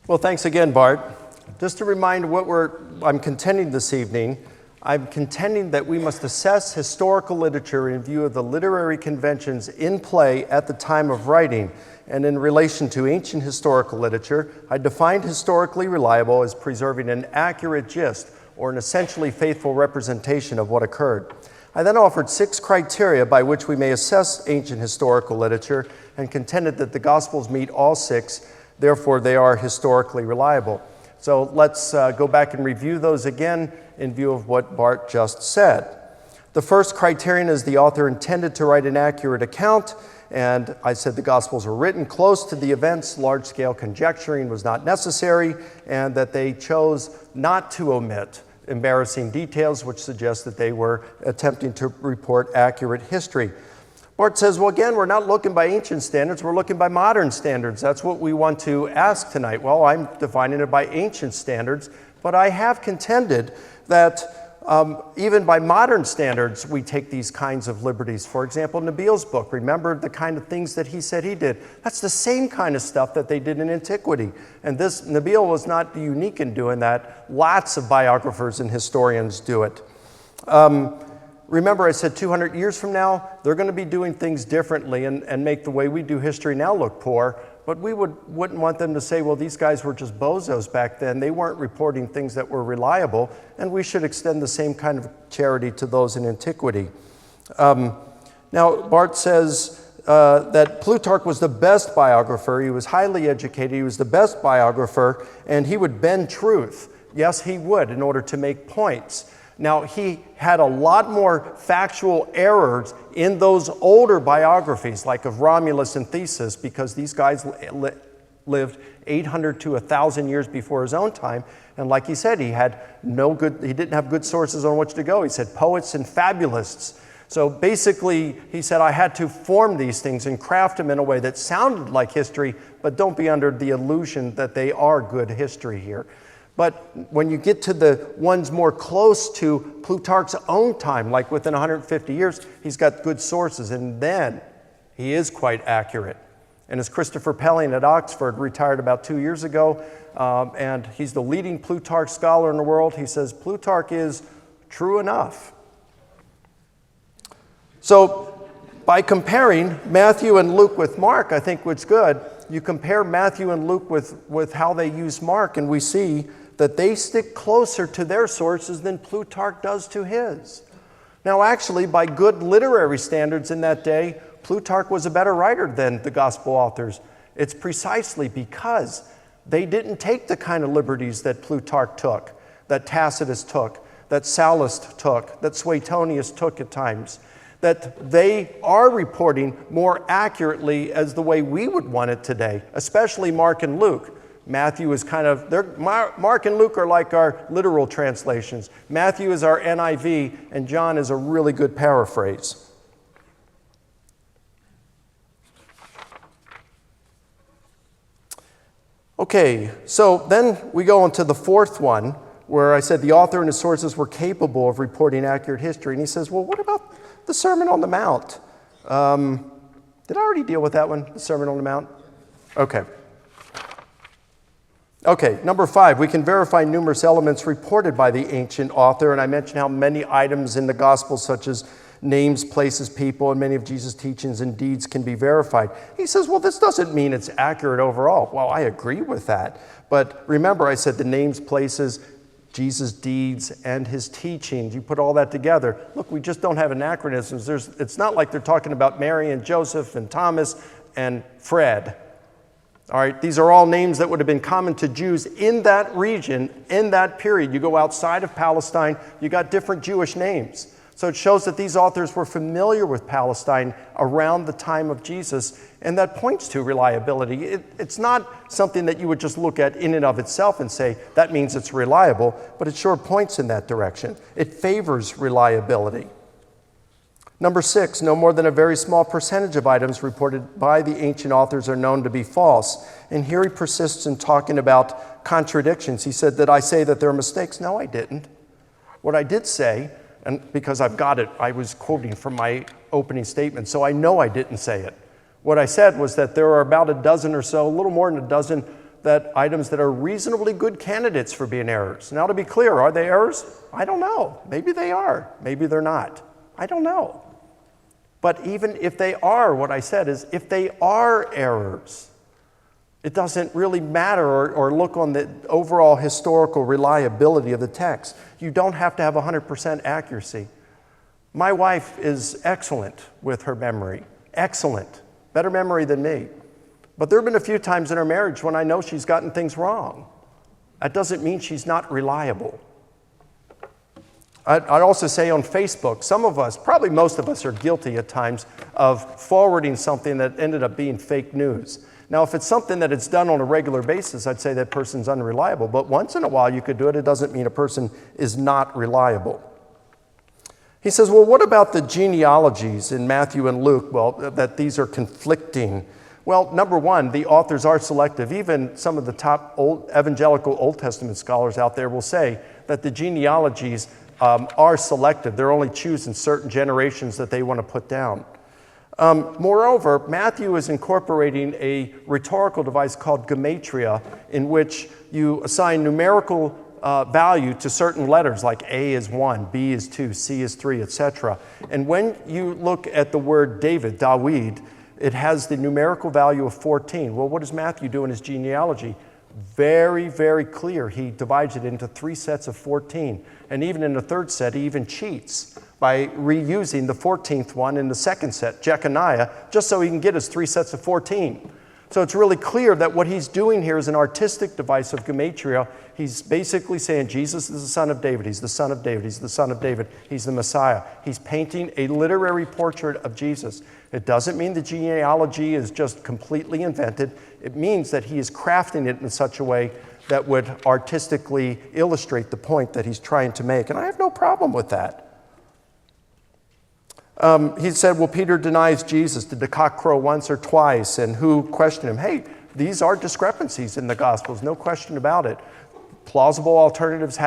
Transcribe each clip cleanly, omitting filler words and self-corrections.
Well, thanks again, Bart. Just to remind what I'm contending this evening, I'm contending that we must assess historical literature in view of the literary conventions in play at the time of writing. And in relation to ancient historical literature, I defined historically reliable as preserving an accurate gist or an essentially faithful representation of what occurred. I then offered 6 criteria by which we may assess ancient historical literature and contended that the Gospels meet all 6, therefore they are historically reliable. So let's go back and review those again in view of what Bart just said. The first criterion is the author intended to write an accurate account, and I said the Gospels were written close to the events, large-scale conjecturing was not necessary, and that they chose not to omit embarrassing details, which suggests that they were attempting to report accurate history. Bart says, well, again, we're not looking by ancient standards, we're looking by modern standards. That's what we want to ask tonight. Well, I'm defining it by ancient standards, but I have contended that even by modern standards, we take these kinds of liberties. For example, Nabil's book, remember the kind of things that he said he did. That's the same kind of stuff that they did in antiquity. And Nabil was not unique in doing that. Lots of biographers and historians do it. Remember, I said 200 years from now, they're going to be doing things differently and make the way we do history now look poor. But we wouldn't want them to say, well, these guys were just bozos back then. They weren't reporting things that were reliable, and we should extend the same kind of charity to those in antiquity. Now, Bart says that Plutarch was the best biographer. He was highly educated. He was the best biographer, and he would bend truth. Yes, he would, in order to make points. Now, he had a lot more factual errors in those older biographies, like of Romulus and Theseus, because these guys lived 800 to 1,000 years before his own time. And like he said, he didn't have good sources on which to go. He said poets and fabulists. So basically, he said, I had to form these things and craft them in a way that sounded like history, but don't be under the illusion that they are good history here. But when you get to the ones more close to Plutarch's own time, like within 150 years, he's got good sources, and then he is quite accurate. And as Christopher Pelling at Oxford retired about 2 years ago, and he's the leading Plutarch scholar in the world, he says Plutarch is true enough. So by comparing Matthew and Luke with Mark, I think what's good, you compare Matthew and Luke with how they use Mark, and we see that they stick closer to their sources than Plutarch does to his. Now, actually, by good literary standards in that day, Plutarch was a better writer than the gospel authors. It's precisely because they didn't take the kind of liberties that Plutarch took, that Tacitus took, that Sallust took, that Suetonius took at times, that they are reporting more accurately as the way we would want it today, especially Mark and Luke. Matthew is Mark and Luke are like our literal translations. Matthew is our NIV, and John is a really good paraphrase. Okay, so then we go on to the fourth one, where I said the author and his sources were capable of reporting accurate history. And he says, well, what about the Sermon on the Mount? Did I already deal with that one, the Sermon on the Mount? Okay, number 5, we can verify numerous elements reported by the ancient author, and I mentioned how many items in the Gospels, such as names, places, people, and many of Jesus' teachings and deeds can be verified. He says, well, this doesn't mean it's accurate overall. Well, I agree with that. But remember, I said the names, places, Jesus' deeds, and his teachings. You put all that together. Look, we just don't have anachronisms. It's not like they're talking about Mary and Joseph and Thomas and Fred. All right, these are all names that would have been common to Jews in that region, in that period. You go outside of Palestine, you got different Jewish names. So it shows that these authors were familiar with Palestine around the time of Jesus, and that points to reliability. It's not something that you would just look at in and of itself and say, that means it's reliable, but it sure points in that direction. It favors reliability. Number 6, no more than a very small percentage of items reported by the ancient authors are known to be false. And here he persists in talking about contradictions. He said, did I say that there are mistakes? No, I didn't. What I did say, and because I've got it, I was quoting from my opening statement, so I know I didn't say it. What I said was that there are about a dozen or so, a little more than a dozen, that items that are reasonably good candidates for being errors. Now, to be clear, are they errors? I don't know. Maybe they are. Maybe they're not. I don't know. But even if they are, what I said is, if they are errors, it doesn't really matter or look on the overall historical reliability of the text. You don't have to have 100% accuracy. My wife is excellent with her memory. Excellent. Better memory than me. But there have been a few times in our marriage when I know she's gotten things wrong. That doesn't mean she's not reliable. I'd also say on Facebook, some of us, probably most of us, are guilty at times of forwarding something that ended up being fake news. Now, if it's something that it's done on a regular basis, I'd say that person's unreliable. But once in a while you could do it. It doesn't mean a person is not reliable. He says, well, what about the genealogies in Matthew and Luke? Well, that these are conflicting. Well, number one, the authors are selective. Even some of the top evangelical Old Testament scholars out there will say that the genealogies are selective. They're only choosing certain generations that they want to put down. Moreover, Matthew is incorporating a rhetorical device called gematria, in which you assign numerical value to certain letters, like A is 1, B is 2, C is 3, etc. And when you look at the word David, Dawid, it has the numerical value of 14. Well, what does Matthew do in his genealogy? Very, very clear. He divides it into 3 sets of 14. And even in the third set, he even cheats by reusing the 14th one in the second set, Jeconiah, just so he can get his 3 sets of 14. So it's really clear that what he's doing here is an artistic device of gematria. He's basically saying Jesus is the son of David. He's the son of David. He's the son of David. He's the Messiah. He's painting a literary portrait of Jesus. It doesn't mean the genealogy is just completely invented. It means that he is crafting it in such a way that would artistically illustrate the point that he's trying to make. And I have no problem with that. He said, well, Peter denies Jesus. Did the cock crow once or twice? And who questioned him? Hey, these are discrepancies in the Gospels, no question about it. Plausible alternatives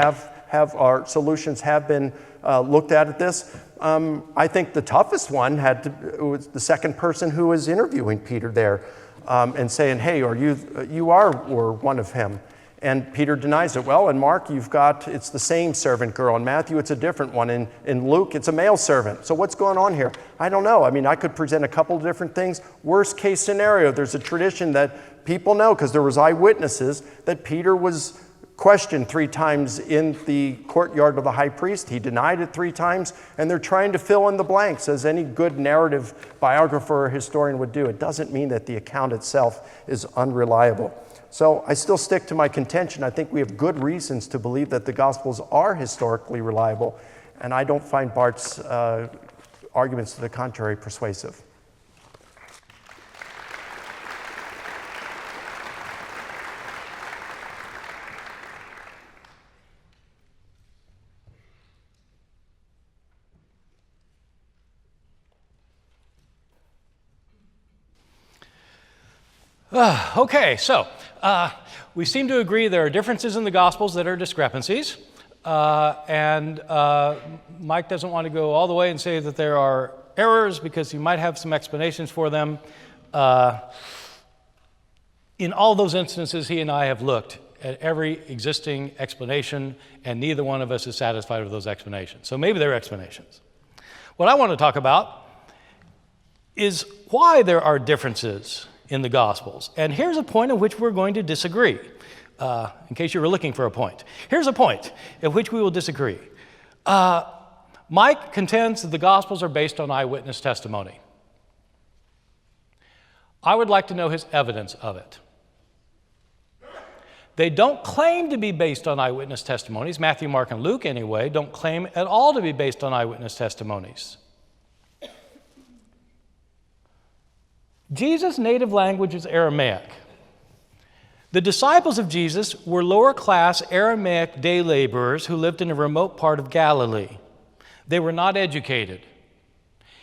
or solutions have been looked at this. I think the toughest one was the second person who was interviewing Peter there and saying, hey, you were one of him. And Peter denies it. Well, in Mark, it's the same servant girl. In Matthew, it's a different one. In Luke, it's a male servant. So what's going on here? I don't know. I mean, I could present a couple of different things. Worst case scenario, there's a tradition that people know, because there was eyewitnesses, that Peter was questioned 3 times in the courtyard of the high priest. He denied it 3 times, and they're trying to fill in the blanks, as any good narrative biographer or historian would do. It doesn't mean that the account itself is unreliable. So I still stick to my contention. I think we have good reasons to believe that the Gospels are historically reliable, and I don't find Bart's arguments to the contrary persuasive. Okay, so we seem to agree there are differences in the Gospels that are discrepancies, and Mike doesn't want to go all the way and say that there are errors because he might have some explanations for them. In all those instances, he and I have looked at every existing explanation, and neither one of us is satisfied with those explanations. So maybe they're explanations. What I want to talk about is why there are differences in the Gospels. And here's a point at which we're going to disagree, in case you were looking for a point. Here's a point at which we will disagree. Mike contends that the Gospels are based on eyewitness testimony. I would like to know his evidence of it. They don't claim to be based on eyewitness testimonies. Matthew, Mark, and Luke, anyway, don't claim at all to be based on eyewitness testimonies. Jesus' native language is Aramaic. The disciples of Jesus were lower-class Aramaic day laborers who lived in a remote part of Galilee. They were not educated.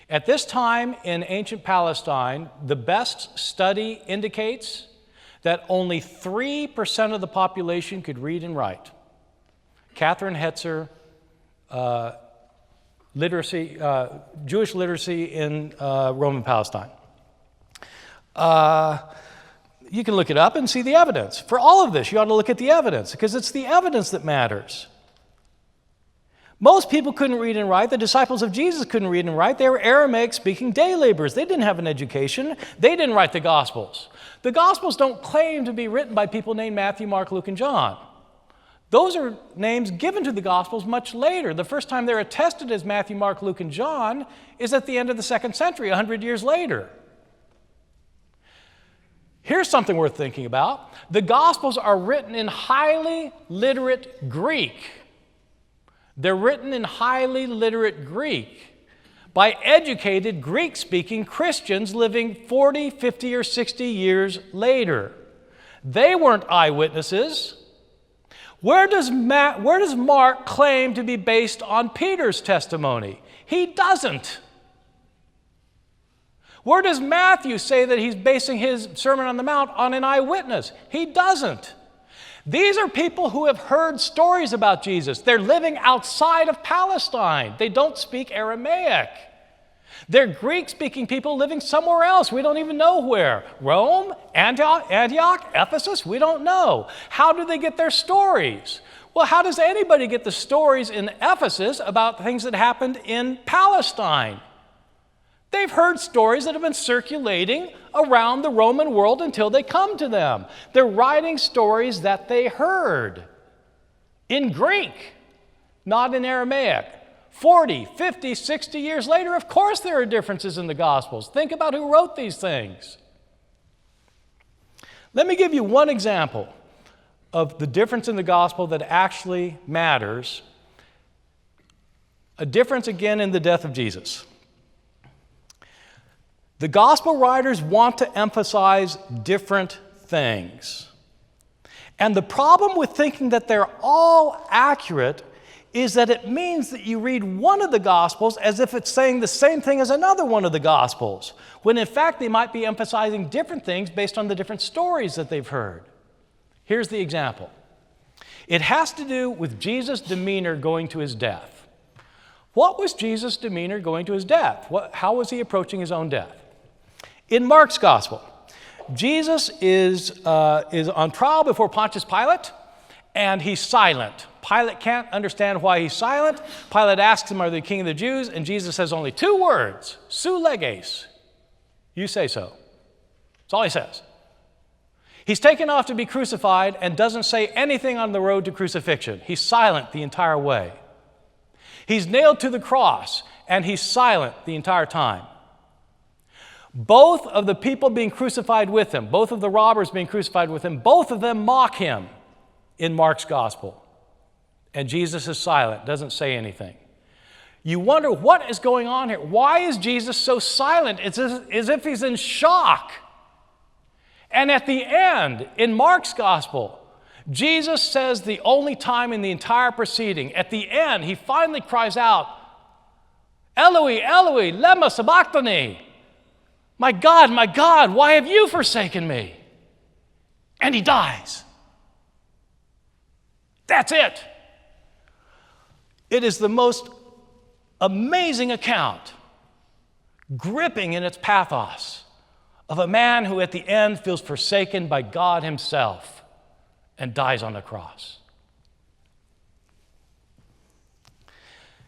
At this time in ancient Palestine, the best study indicates that only 3% of the population could read and write. Catherine Hetzer, Jewish literacy in Roman Palestine. You can look it up and see the evidence. For all of this, you ought to look at the evidence, because it's the evidence that matters. Most people couldn't read and write. The disciples of Jesus couldn't read and write. They were Aramaic-speaking day laborers. They didn't have an education. They didn't write the Gospels. The Gospels don't claim to be written by people named Matthew, Mark, Luke, and John. Those are names given to the Gospels much later. The first time they're attested as Matthew, Mark, Luke, and John is at the end of the 2nd century, 100 years later. Here's something worth thinking about. The Gospels are written in highly literate Greek. They're written in highly literate Greek by educated Greek-speaking Christians living 40, 50, or 60 years later. They weren't eyewitnesses. Where does Mark claim to be based on Peter's testimony? He doesn't. Where does Matthew say that he's basing his Sermon on the Mount on an eyewitness? He doesn't. These are people who have heard stories about Jesus. They're living outside of Palestine. They don't speak Aramaic. They're Greek-speaking people living somewhere else. We don't even know where. Rome, Antioch, Ephesus, we don't know. How do they get their stories? Well, how does anybody get the stories in Ephesus about things that happened in Palestine? They've heard stories that have been circulating around the Roman world until they come to them. They're writing stories that they heard in Greek, not in Aramaic. 40, 50, 60 years later, of course there are differences in the Gospels. Think about who wrote these things. Let me give you one example of the difference in the Gospel that actually matters. A difference, again, in the death of Jesus. The Gospel writers want to emphasize different things. And the problem with thinking that they're all accurate is that it means that you read one of the Gospels as if it's saying the same thing as another one of the Gospels, when in fact they might be emphasizing different things based on the different stories that they've heard. Here's the example. It has to do with Jesus' demeanor going to his death. What was Jesus' demeanor going to his death? How was he approaching his own death? In Mark's Gospel, Jesus is on trial before Pontius Pilate, and he's silent. Pilate can't understand why he's silent. Pilate asks him, "Are you the king of the Jews?" And Jesus says only 2 words, "Su leges." You say so. That's all he says. He's taken off to be crucified and doesn't say anything on the road to crucifixion. He's silent the entire way. He's nailed to the cross, and he's silent the entire time. Both of the people being crucified with him, both of the robbers being crucified with him, both of them mock him in Mark's Gospel. And Jesus is silent, doesn't say anything. You wonder what is going on here. Why is Jesus so silent? It's as if he's in shock. And at the end, in Mark's Gospel, Jesus says the only time in the entire proceeding, at the end, he finally cries out, "Eloi, Eloi, lema sabachthani." My God, why have you forsaken me?" And he dies. That's it. It is the most amazing account, gripping in its pathos, of a man who at the end feels forsaken by God himself and dies on the cross.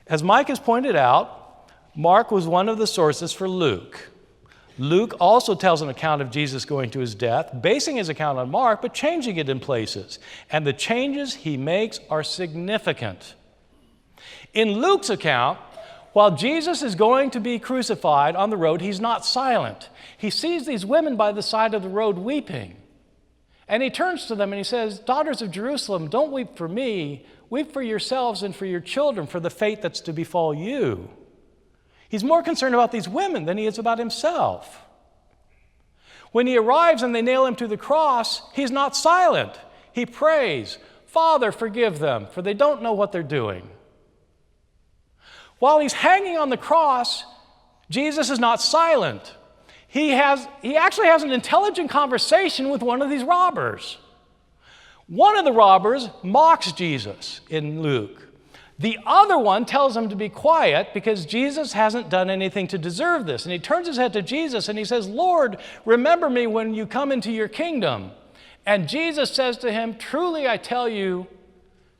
As Mike has pointed out, Mark was one of the sources for Luke. Luke also tells an account of Jesus going to his death, basing his account on Mark, but changing it in places. And the changes he makes are significant. In Luke's account, while Jesus is going to be crucified on the road, he's not silent. He sees these women by the side of the road weeping. And he turns to them and he says, "Daughters of Jerusalem, don't weep for me. Weep for yourselves and for your children, for the fate that's to befall you." He's more concerned about these women than he is about himself. When he arrives and they nail him to the cross, he's not silent. He prays, "Father, forgive them, for they don't know what they're doing." While he's hanging on the cross, Jesus is not silent. He actually has an intelligent conversation with one of these robbers. One of the robbers mocks Jesus in Luke. The other one tells him to be quiet because Jesus hasn't done anything to deserve this. And he turns his head to Jesus and he says, "Lord, remember me when you come into your kingdom." And Jesus says to him, "Truly I tell you,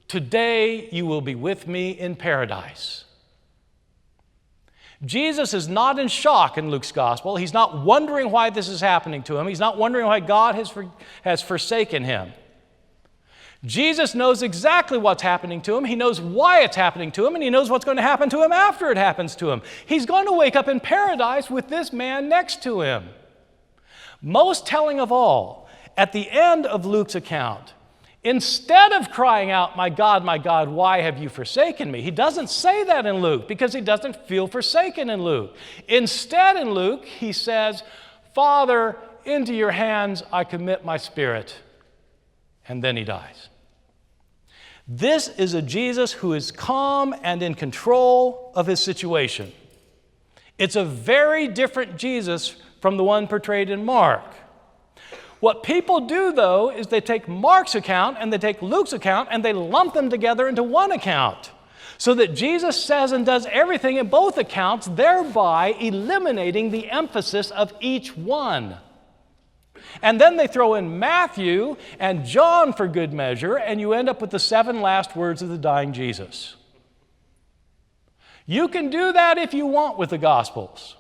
today you will be with me in paradise." Jesus is not in shock in Luke's gospel. He's not wondering why this is happening to him. He's not wondering why God has forsaken him. Jesus knows exactly what's happening to him. He knows why it's happening to him, and he knows what's going to happen to him after it happens to him. He's going to wake up in paradise with this man next to him. Most telling of all, at the end of Luke's account, instead of crying out, my God, why have you forsaken me?" He doesn't say that in Luke because he doesn't feel forsaken in Luke. Instead, in Luke, he says, "Father, into your hands I commit my spirit." And then he dies. This is a Jesus who is calm and in control of his situation. It's a very different Jesus from the one portrayed in Mark. What people do, though, is they take Mark's account and they take Luke's account and they lump them together into one account so that Jesus says and does everything in both accounts, thereby eliminating the emphasis of each one. And then they throw in Matthew and John for good measure, and you end up with the 7 last words of the dying Jesus. You can do that if you want with the Gospels.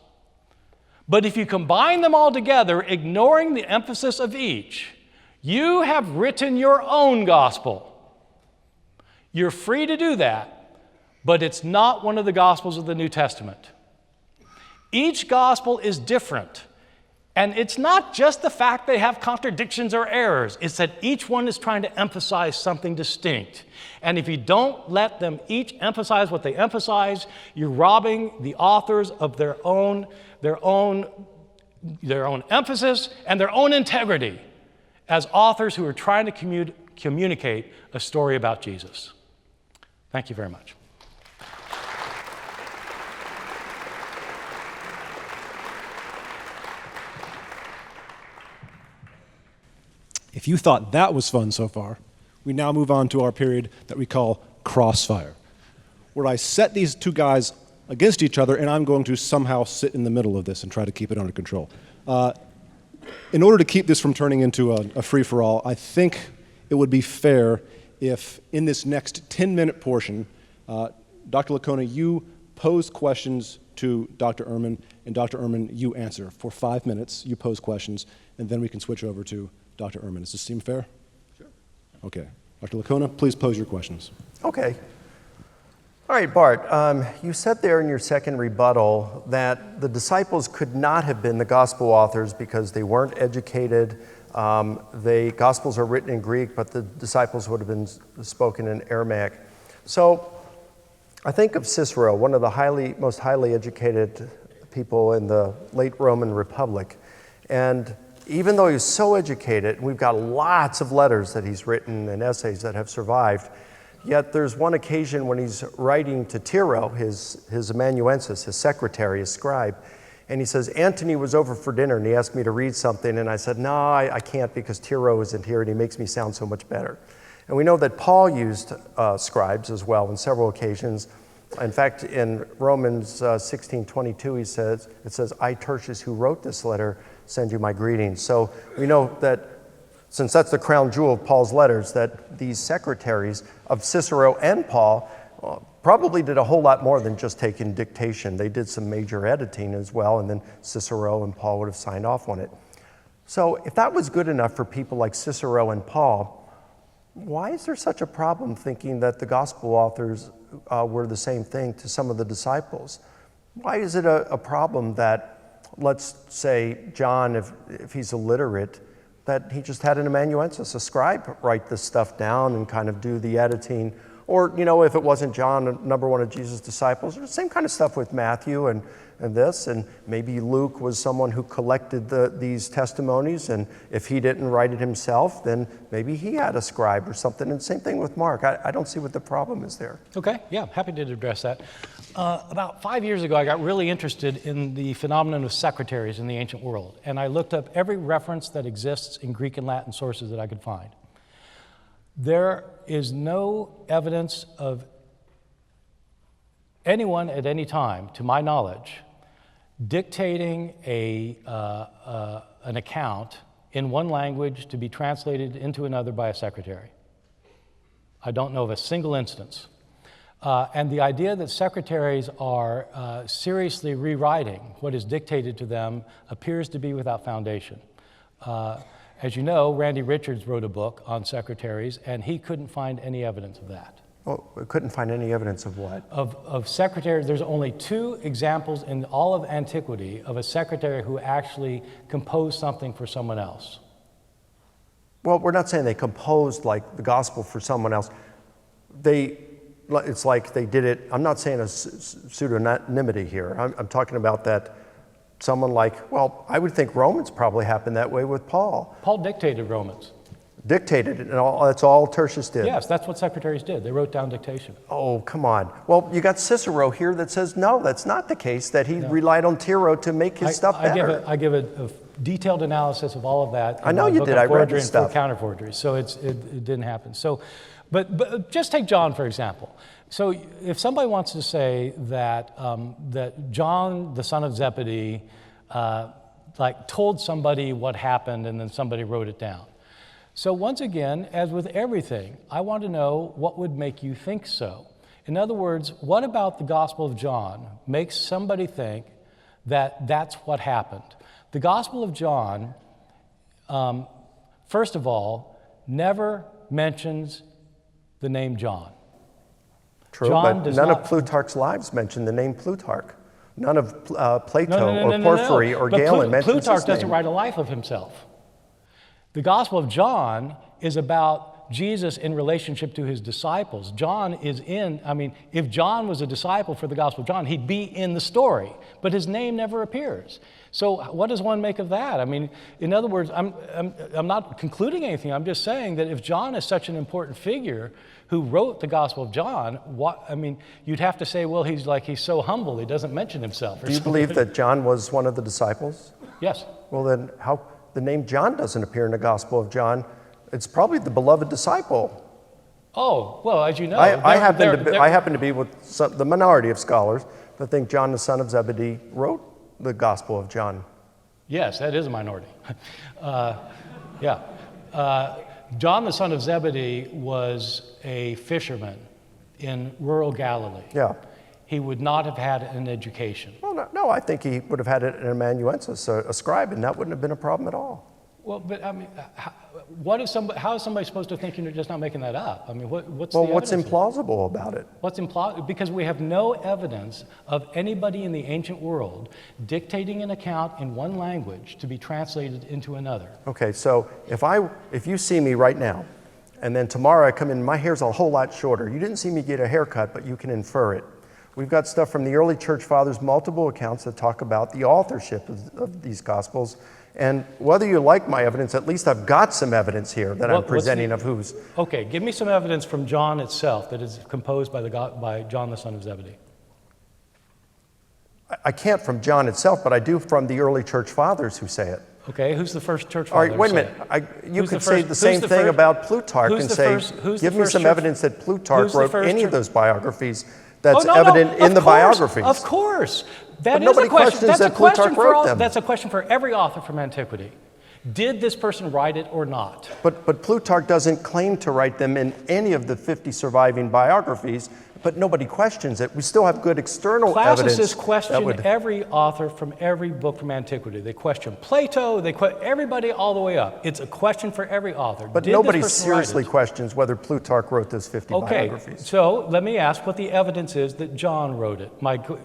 But if you combine them all together, ignoring the emphasis of each, you have written your own gospel. You're free to do that, but it's not one of the Gospels of the New Testament. Each gospel is different. And it's not just the fact they have contradictions or errors. It's that each one is trying to emphasize something distinct. And if you don't let them each emphasize what they emphasize, you're robbing the authors of their own emphasis and their own integrity as authors who are trying to communicate a story about Jesus. Thank you very much. If you thought that was fun so far, we now move on to our period that we call crossfire, where I set these two guys against each other, and I'm going to somehow sit in the middle of this and try to keep it under control. In order to keep this from turning into a free-for-all, I think it would be fair if, in this next 10-minute portion, Dr. Licona, you pose questions to Dr. Ehrman, and Dr. Ehrman, you answer. For 5 minutes, you pose questions, and then we can switch over to Dr. Ehrman. Does this seem fair? Sure. Okay. Dr. Licona, please pose your questions. Okay. All right, Bart, you said there in your second rebuttal that the disciples could not have been the gospel authors because they weren't educated. The gospels are written in Greek, but the disciples would have been spoken in Aramaic. So I think of Cicero, one of the most highly educated people in the late Roman Republic. And even though he was so educated, and we've got lots of letters that he's written and essays that have survived, yet there's one occasion when he's writing to Tiro, his amanuensis, his secretary, his scribe, and he says, "Antony was over for dinner and he asked me to read something," and I said, "No, I can't because Tiro isn't here and he makes me sound so much better." And we know that Paul used scribes as well on several occasions. In fact, in Romans 16:22, it says, "I, Tertius, who wrote this letter, send you my greetings." So we know that, since that's the crown jewel of Paul's letters, that these secretaries of Cicero and Paul probably did a whole lot more than just taking dictation. They did some major editing as well, and then Cicero and Paul would have signed off on it. So if that was good enough for people like Cicero and Paul, why is there such a problem thinking that the gospel authors were the same thing to some of the disciples? Why is it a problem that, let's say, John, if he's illiterate, that he just had an amanuensis, a scribe, write this stuff down and kind of do the editing? Or, if it wasn't John, number one of Jesus' disciples, the same kind of stuff with Matthew and this, and maybe Luke was someone who collected these testimonies, and if he didn't write it himself, then maybe he had a scribe or something, and same thing with Mark. I don't see what the problem is there. Okay, yeah, happy to address that. About 5 years ago, I got really interested in the phenomenon of secretaries in the ancient world, and I looked up every reference that exists in Greek and Latin sources that I could find. There is no evidence of anyone at any time, to my knowledge, dictating an account in one language to be translated into another by a secretary. I don't know of a single instance. And the idea that secretaries are seriously rewriting what is dictated to them appears to be without foundation. As you know, Randy Richards wrote a book on secretaries, and he couldn't find any evidence of that. Well, we couldn't find any evidence of what? Of secretaries. There's only 2 examples in all of antiquity of a secretary who actually composed something for someone else. Well, we're not saying they composed like the gospel for someone else. It's like they did it. I'm not saying a pseudonymity here. I'm talking about that someone like, well, I would think Romans probably happened that way with Paul. Paul dictated Romans. Dictated it, and that's all Tertius did. Yes, that's what secretaries did. They wrote down dictation. Oh, come on. Well, you got Cicero here that says, no, that's not the case, that he relied on Tiro to make his stuff better. I give a detailed analysis of all of that. I know you did. I read the stuff. Counter forgery, so it didn't happen. So, but just take John, for example. So if somebody wants to say that, that John, the son of Zebedee, told somebody what happened and then somebody wrote it down. So once again, as with everything, I want to know what would make you think so. In other words, what about the Gospel of John makes somebody think that that's what happened? The Gospel of John, first of all, never mentions the name John. True, John but none of Plutarch's lives mention the name Plutarch. None of Plato or Porphyry or Galen mentions his name. Plutarch doesn't write a life of himself. The Gospel of John is about Jesus in relationship to his disciples. John is if John was a disciple for the Gospel of John, he'd be in the story, but his name never appears. So what does one make of that? I mean, in other words, I'm not concluding anything. I'm just saying that if John is such an important figure who wrote the Gospel of John, you'd have to say, well, he's so humble, he doesn't mention himself. Do you believe that John was one of the disciples? Yes. Well, then how the name John doesn't appear in the Gospel of John? It's probably the beloved disciple. Oh, well, as you know, I happen to be with the minority of scholars that think John, the son of Zebedee, wrote the Gospel of John. Yes, that is a minority. John, the son of Zebedee, was a fisherman in rural Galilee. Yeah. He would not have had an education. Well, no, I think he would have had an amanuensis, a scribe, and that wouldn't have been a problem at all. Well, but I mean, how is somebody supposed to think you're just not making that up? I mean, what's implausible about it? What's implausible? Because we have no evidence of anybody in the ancient world dictating an account in one language to be translated into another. Okay, so if you see me right now, and then tomorrow I come in, my hair's a whole lot shorter. You didn't see me get a haircut, but you can infer it. We've got stuff from the early church fathers, multiple accounts that talk about the authorship of these Gospels. And whether you like my evidence, at least I've got some evidence here that I'm presenting of whose. Okay, give me some evidence from John itself that is composed by John the son of Zebedee. I can't from John itself, but I do from the early church fathers who say it. Okay, who's the first church father? All right, wait a minute. You could say the same thing about Plutarch and say, give me some evidence that Plutarch wrote any of those biographies that's evident in the biographies. Of course. That is a question. That's a question for That's a question for every author from antiquity. Did this person write it or not? But Plutarch doesn't claim to write them in any of the 50 surviving biographies, but nobody questions it. We still have good external evidence. Classicists question every author from every book from antiquity. They question Plato, they question everybody all the way up. It's a question for every author. But nobody seriously questions whether Plutarch wrote those 50 biographies. So let me ask what the evidence is that John wrote it.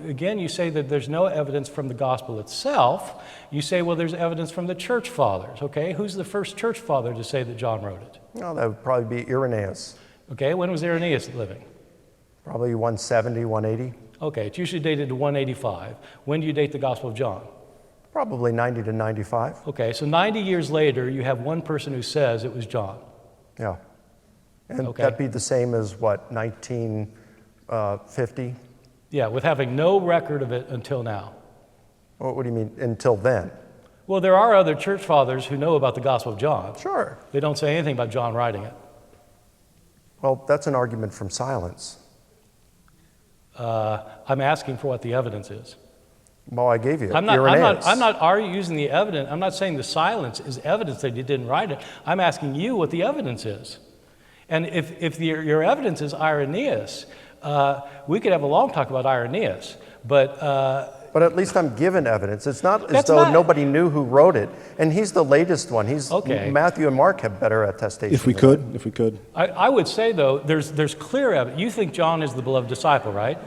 Again, you say that there's no evidence from the gospel itself. You say, well, there's evidence from the church fathers. Okay, who's the first church father to say that John wrote it? Well, that would probably be Irenaeus. Okay, when was Irenaeus living? Probably 170, 180. Okay, it's usually dated to 185. When do you date the Gospel of John? Probably 90 to 95. Okay, so 90 years later, you have one person who says it was John. Yeah. And that'd be the same as what, 1950? Yeah, with having no record of it until now. What do you mean, until then? Well, there are other church fathers who know about the Gospel of John. Sure. They don't say anything about John writing it. Well, that's an argument from silence. I'm asking for what the evidence is. Well, I gave you I'm not using the evidence. I'm not saying the silence is evidence that you didn't write it. I'm asking you what the evidence is. And if your evidence is Irenaeus, we could have a long talk about Irenaeus, but at least I'm given evidence. It's not as though nobody knew who wrote it, and he's the latest one. Okay. Matthew and Mark have better attestation. If we could. I would say, though, there's clear evidence. You think John is the beloved disciple, right?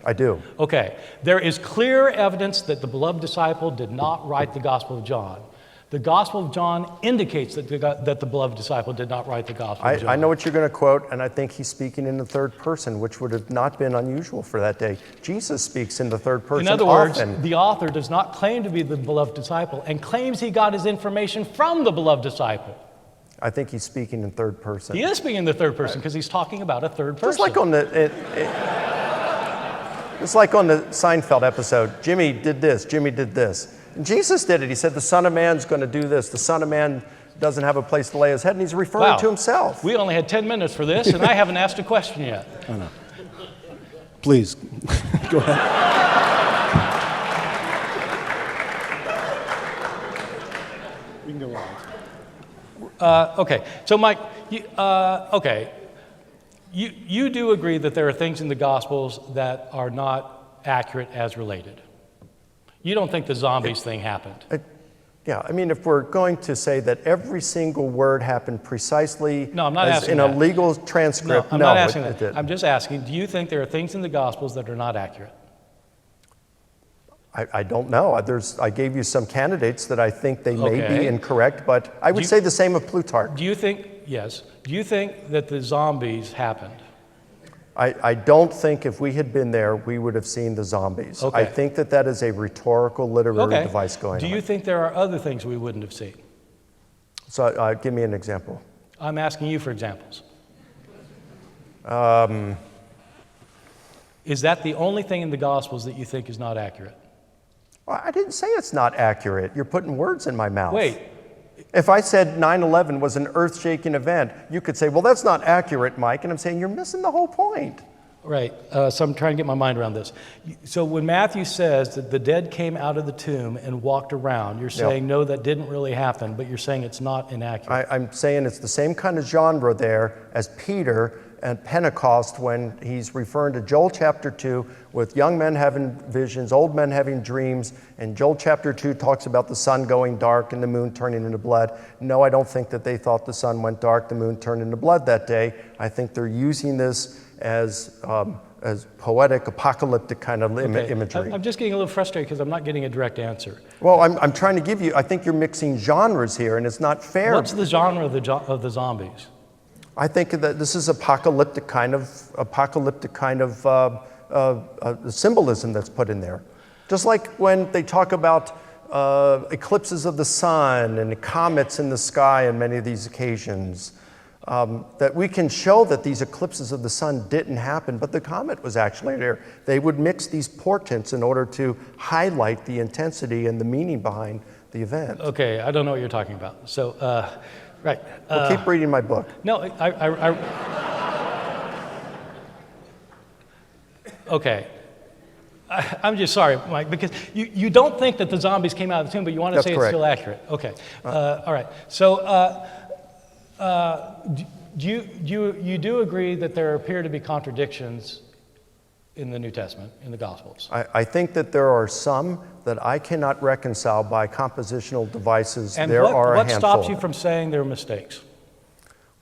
I do. Okay. There is clear evidence that the beloved disciple did not write the Gospel of John. The Gospel of John indicates that the beloved disciple did not write the Gospel of John. I know what you're going to quote, and I think he's speaking in the third person, which would have not been unusual for that day. Jesus speaks in the third person often. In other words, the author does not claim to be the beloved disciple and claims he got his information from the beloved disciple. I think he's speaking in third person. He is speaking in the third person because he's talking about a third person. It's like on the Seinfeld episode, Jimmy did this, Jimmy did this. And Jesus did it. He said, the Son of Man's going to do this. The Son of Man doesn't have a place to lay his head, and he's referring to himself. We only had 10 minutes for this, and I haven't asked a question yet. I know. Please, go ahead. We can go on. Okay, so Mike, you do agree that there are things in the Gospels that are not accurate as related. You don't think the zombies thing happened? Yeah, I mean, if we're going to say that every single word happened precisely no, I'm not asking in that. a legal transcript, no, I'm not asking it that. didn't. I'm just asking, do you think there are things in the Gospels that are not accurate? I don't know. I gave you some candidates that I think they may be incorrect, but I would say the same of Plutarch. Do you think that the zombies happened? I don't think if we had been there, we would have seen the zombies. Okay. I think that is a rhetorical literary device going on. Do you think there are other things we wouldn't have seen? So give me an example. I'm asking you for examples. Is that the only thing in the Gospels that you think is not accurate? I didn't say it's not accurate. You're putting words in my mouth. Wait. If I said 9/11 was an earth-shaking event, you could say, well, that's not accurate, Mike. And I'm saying, you're missing the whole point. Right. So I'm trying to get my mind around this. So when Matthew says that the dead came out of the tomb and walked around, you're saying, no, that didn't really happen, but you're saying it's not inaccurate. I'm saying it's the same kind of genre there as Peter at Pentecost when he's referring to Joel chapter 2 with young men having visions, old men having dreams, and Joel chapter 2 talks about the sun going dark and the moon turning into blood. No, I don't think that they thought the sun went dark, the moon turned into blood that day. I think they're using this as poetic, apocalyptic kind of imagery. I'm just getting a little frustrated because I'm not getting a direct answer. Well, I'm trying to give you, I think you're mixing genres here, and it's not fair. What's the genre of the zombies? I think that this is apocalyptic kind of symbolism that's put in there. Just like when they talk about eclipses of the sun and comets in the sky on many of these occasions, that we can show that these eclipses of the sun didn't happen, but the comet was actually there. They would mix these portents in order to highlight the intensity and the meaning behind the event. Okay, I don't know what you're talking about. So, right. Well, keep reading my book. No, okay. I'm just sorry, Mike, because you don't think that the zombies came out of the tomb, but you want to say it's still accurate. Okay. All right. So, do you do agree that there appear to be contradictions in the New Testament, in the Gospels? I think that there are some that I cannot reconcile by compositional devices. And there are a what handful. stops you from saying there are mistakes?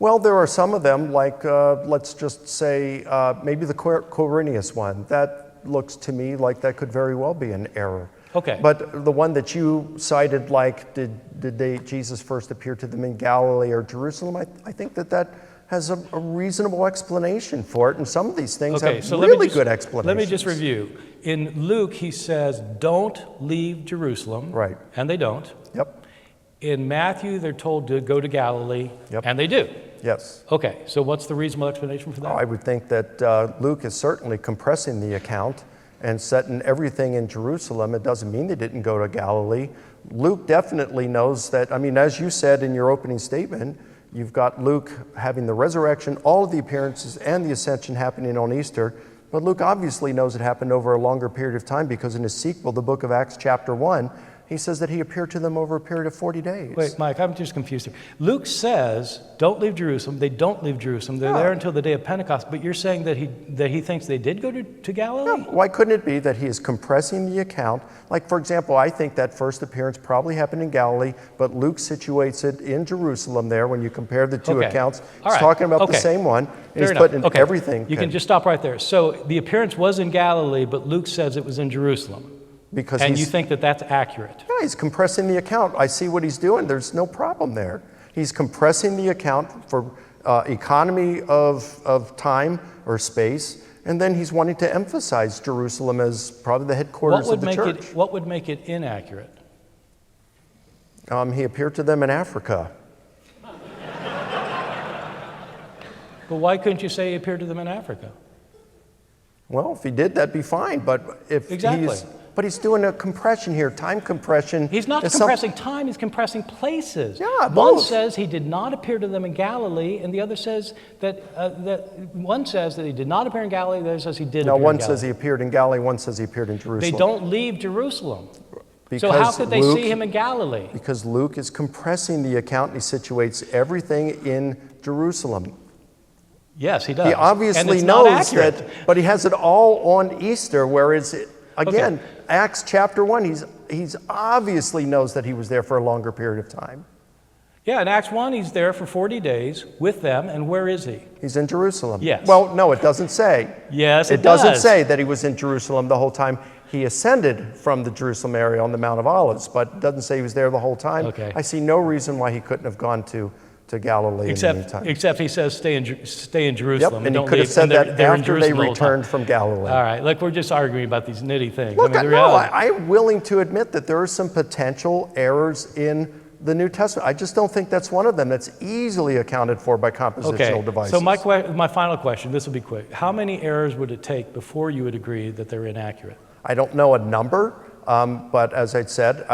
Well, there are some of them, like let's just say maybe the Quirinius one. That looks to me like that could very well be an error. Okay. But the one that you cited, like did Jesus first appear to them in Galilee or Jerusalem? I think that has a reasonable explanation for it, and some of these things have really good explanations. Let me just review. In Luke, he says, "Don't leave Jerusalem," right? And they don't. Yep. In Matthew, they're told to go to Galilee, and they do. Yes. Okay, so what's the reasonable explanation for that? I would think that Luke is certainly compressing the account and setting everything in Jerusalem. It doesn't mean they didn't go to Galilee. Luke definitely knows that. I mean, as you said in your opening statement, you've got Luke having the resurrection, all of the appearances, and the ascension happening on Easter. But Luke obviously knows it happened over a longer period of time because in his sequel, the book of Acts chapter 1, he says that he appeared to them over a period of 40 days. Wait, Mike, I'm just confused here. Luke says, don't leave Jerusalem. They don't leave Jerusalem. They're there until the day of Pentecost. But you're saying that he thinks they did go to Galilee? Yeah, why couldn't it be that he is compressing the account? Like, for example, I think that first appearance probably happened in Galilee, but Luke situates it in Jerusalem there when you compare the two accounts. He's talking about the same one, and he's putting everything. You can just stop right there. So the appearance was in Galilee, but Luke says it was in Jerusalem. And you think that that's accurate? Yeah, he's compressing the account. I see what he's doing. There's no problem there. He's compressing the account for economy of time or space, and then he's wanting to emphasize Jerusalem as probably the headquarters of the church. What would make it inaccurate? He appeared to them in Africa. But why couldn't you say he appeared to them in Africa? Well, if he did, that'd be fine. But if he's doing a compression here, time compression. He's not compressing time, he's compressing places. Yeah, one says he did not appear to them in Galilee, and the other says that one says that he did not appear in Galilee, the other says he did appear in Galilee. No, one says he appeared in Galilee, one says he appeared in Jerusalem. They don't leave Jerusalem. Because so how could they see him in Galilee? Because Luke is compressing the account and he situates everything in Jerusalem. Yes, he does. He obviously knows that, but he has it all on Easter, whereas, again, Acts chapter 1, he's obviously knows that he was there for a longer period of time. Yeah, in Acts 1, he's there for 40 days with them, and where is he? He's in Jerusalem. Yes. Well, no, it doesn't say. Yes, it does. It doesn't say that he was in Jerusalem the whole time. He ascended from the Jerusalem area on the Mount of Olives, but it doesn't say he was there the whole time. Okay. I see no reason why he couldn't have gone to Galilee in the meantime. Except he says stay in Jerusalem. Yep, and he could have said that after they returned from Galilee. All right, look, we're just arguing about these nitty things. Look, I'm willing to admit that there are some potential errors in the New Testament. I just don't think that's one of them that's easily accounted for by compositional devices. So my final question, this will be quick. How many errors would it take before you would agree that they're inaccurate? I don't know a number, but as I said,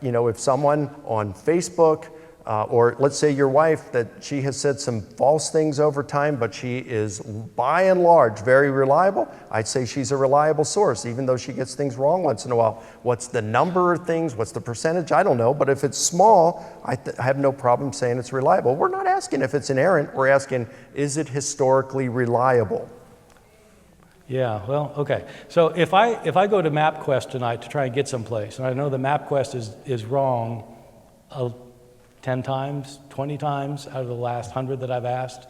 if someone on Facebook, or let's say your wife, that she has said some false things over time, but she is by and large very reliable, I'd say she's a reliable source, even though she gets things wrong once in a while. What's the number of things? What's the percentage? I don't know. But if it's small, I have no problem saying it's reliable. We're not asking if it's inerrant. We're asking, is it historically reliable? Yeah, well, okay. So if I go to MapQuest tonight to try and get someplace, and I know the MapQuest is wrong 10 times, 20 times out of the last 100 that I've asked,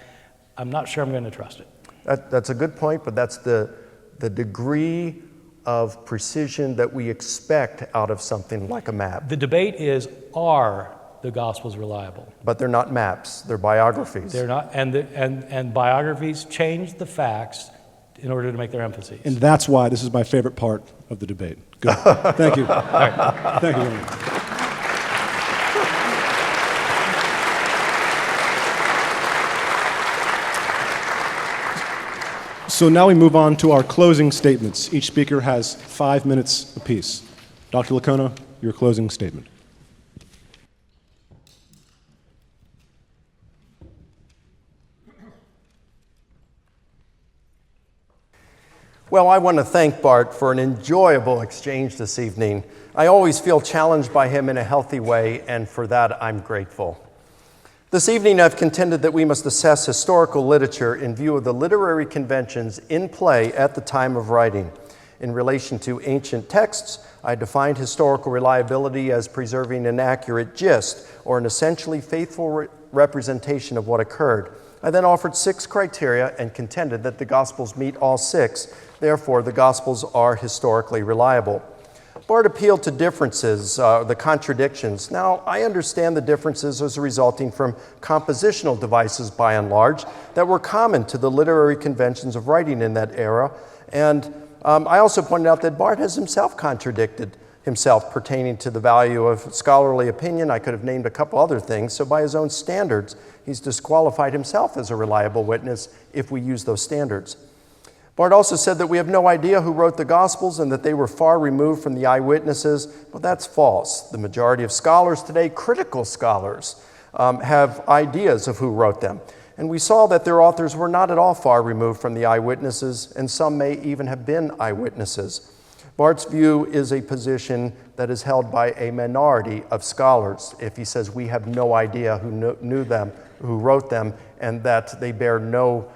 I'm not sure I'm going to trust it. That's a good point, but that's the degree of precision that we expect out of something like a map. The debate is, are the Gospels reliable? But they're not maps, they're biographies. They're not, and biographies change the facts in order to make their emphases. And that's why this is my favorite part of the debate. Good. Thank you. All right. Thank you. So now we move on to our closing statements. Each speaker has 5 minutes apiece. Dr. Licona, your closing statement. Well, I want to thank Bart for an enjoyable exchange this evening. I always feel challenged by him in a healthy way, and for that I'm grateful. This evening I've contended that we must assess historical literature in view of the literary conventions in play at the time of writing. In relation to ancient texts, I defined historical reliability as preserving an accurate gist or an essentially faithful representation of what occurred. I then offered 6 criteria and contended that the Gospels meet all 6. Therefore, the Gospels are historically reliable. Bart appealed to differences, the contradictions. Now, I understand the differences as resulting from compositional devices, by and large, that were common to the literary conventions of writing in that era. And I also pointed out that Bart has himself contradicted himself pertaining to the value of scholarly opinion. I could have named a couple other things. So by his own standards, he's disqualified himself as a reliable witness if we use those standards. Bart also said that we have no idea who wrote the Gospels and that they were far removed from the eyewitnesses. Well, that's false. The majority of scholars today, critical scholars, have ideas of who wrote them. And we saw that their authors were not at all far removed from the eyewitnesses, and some may even have been eyewitnesses. Bart's view is a position that is held by a minority of scholars. If he says we have no idea who knew them, who wrote them, and that they bear no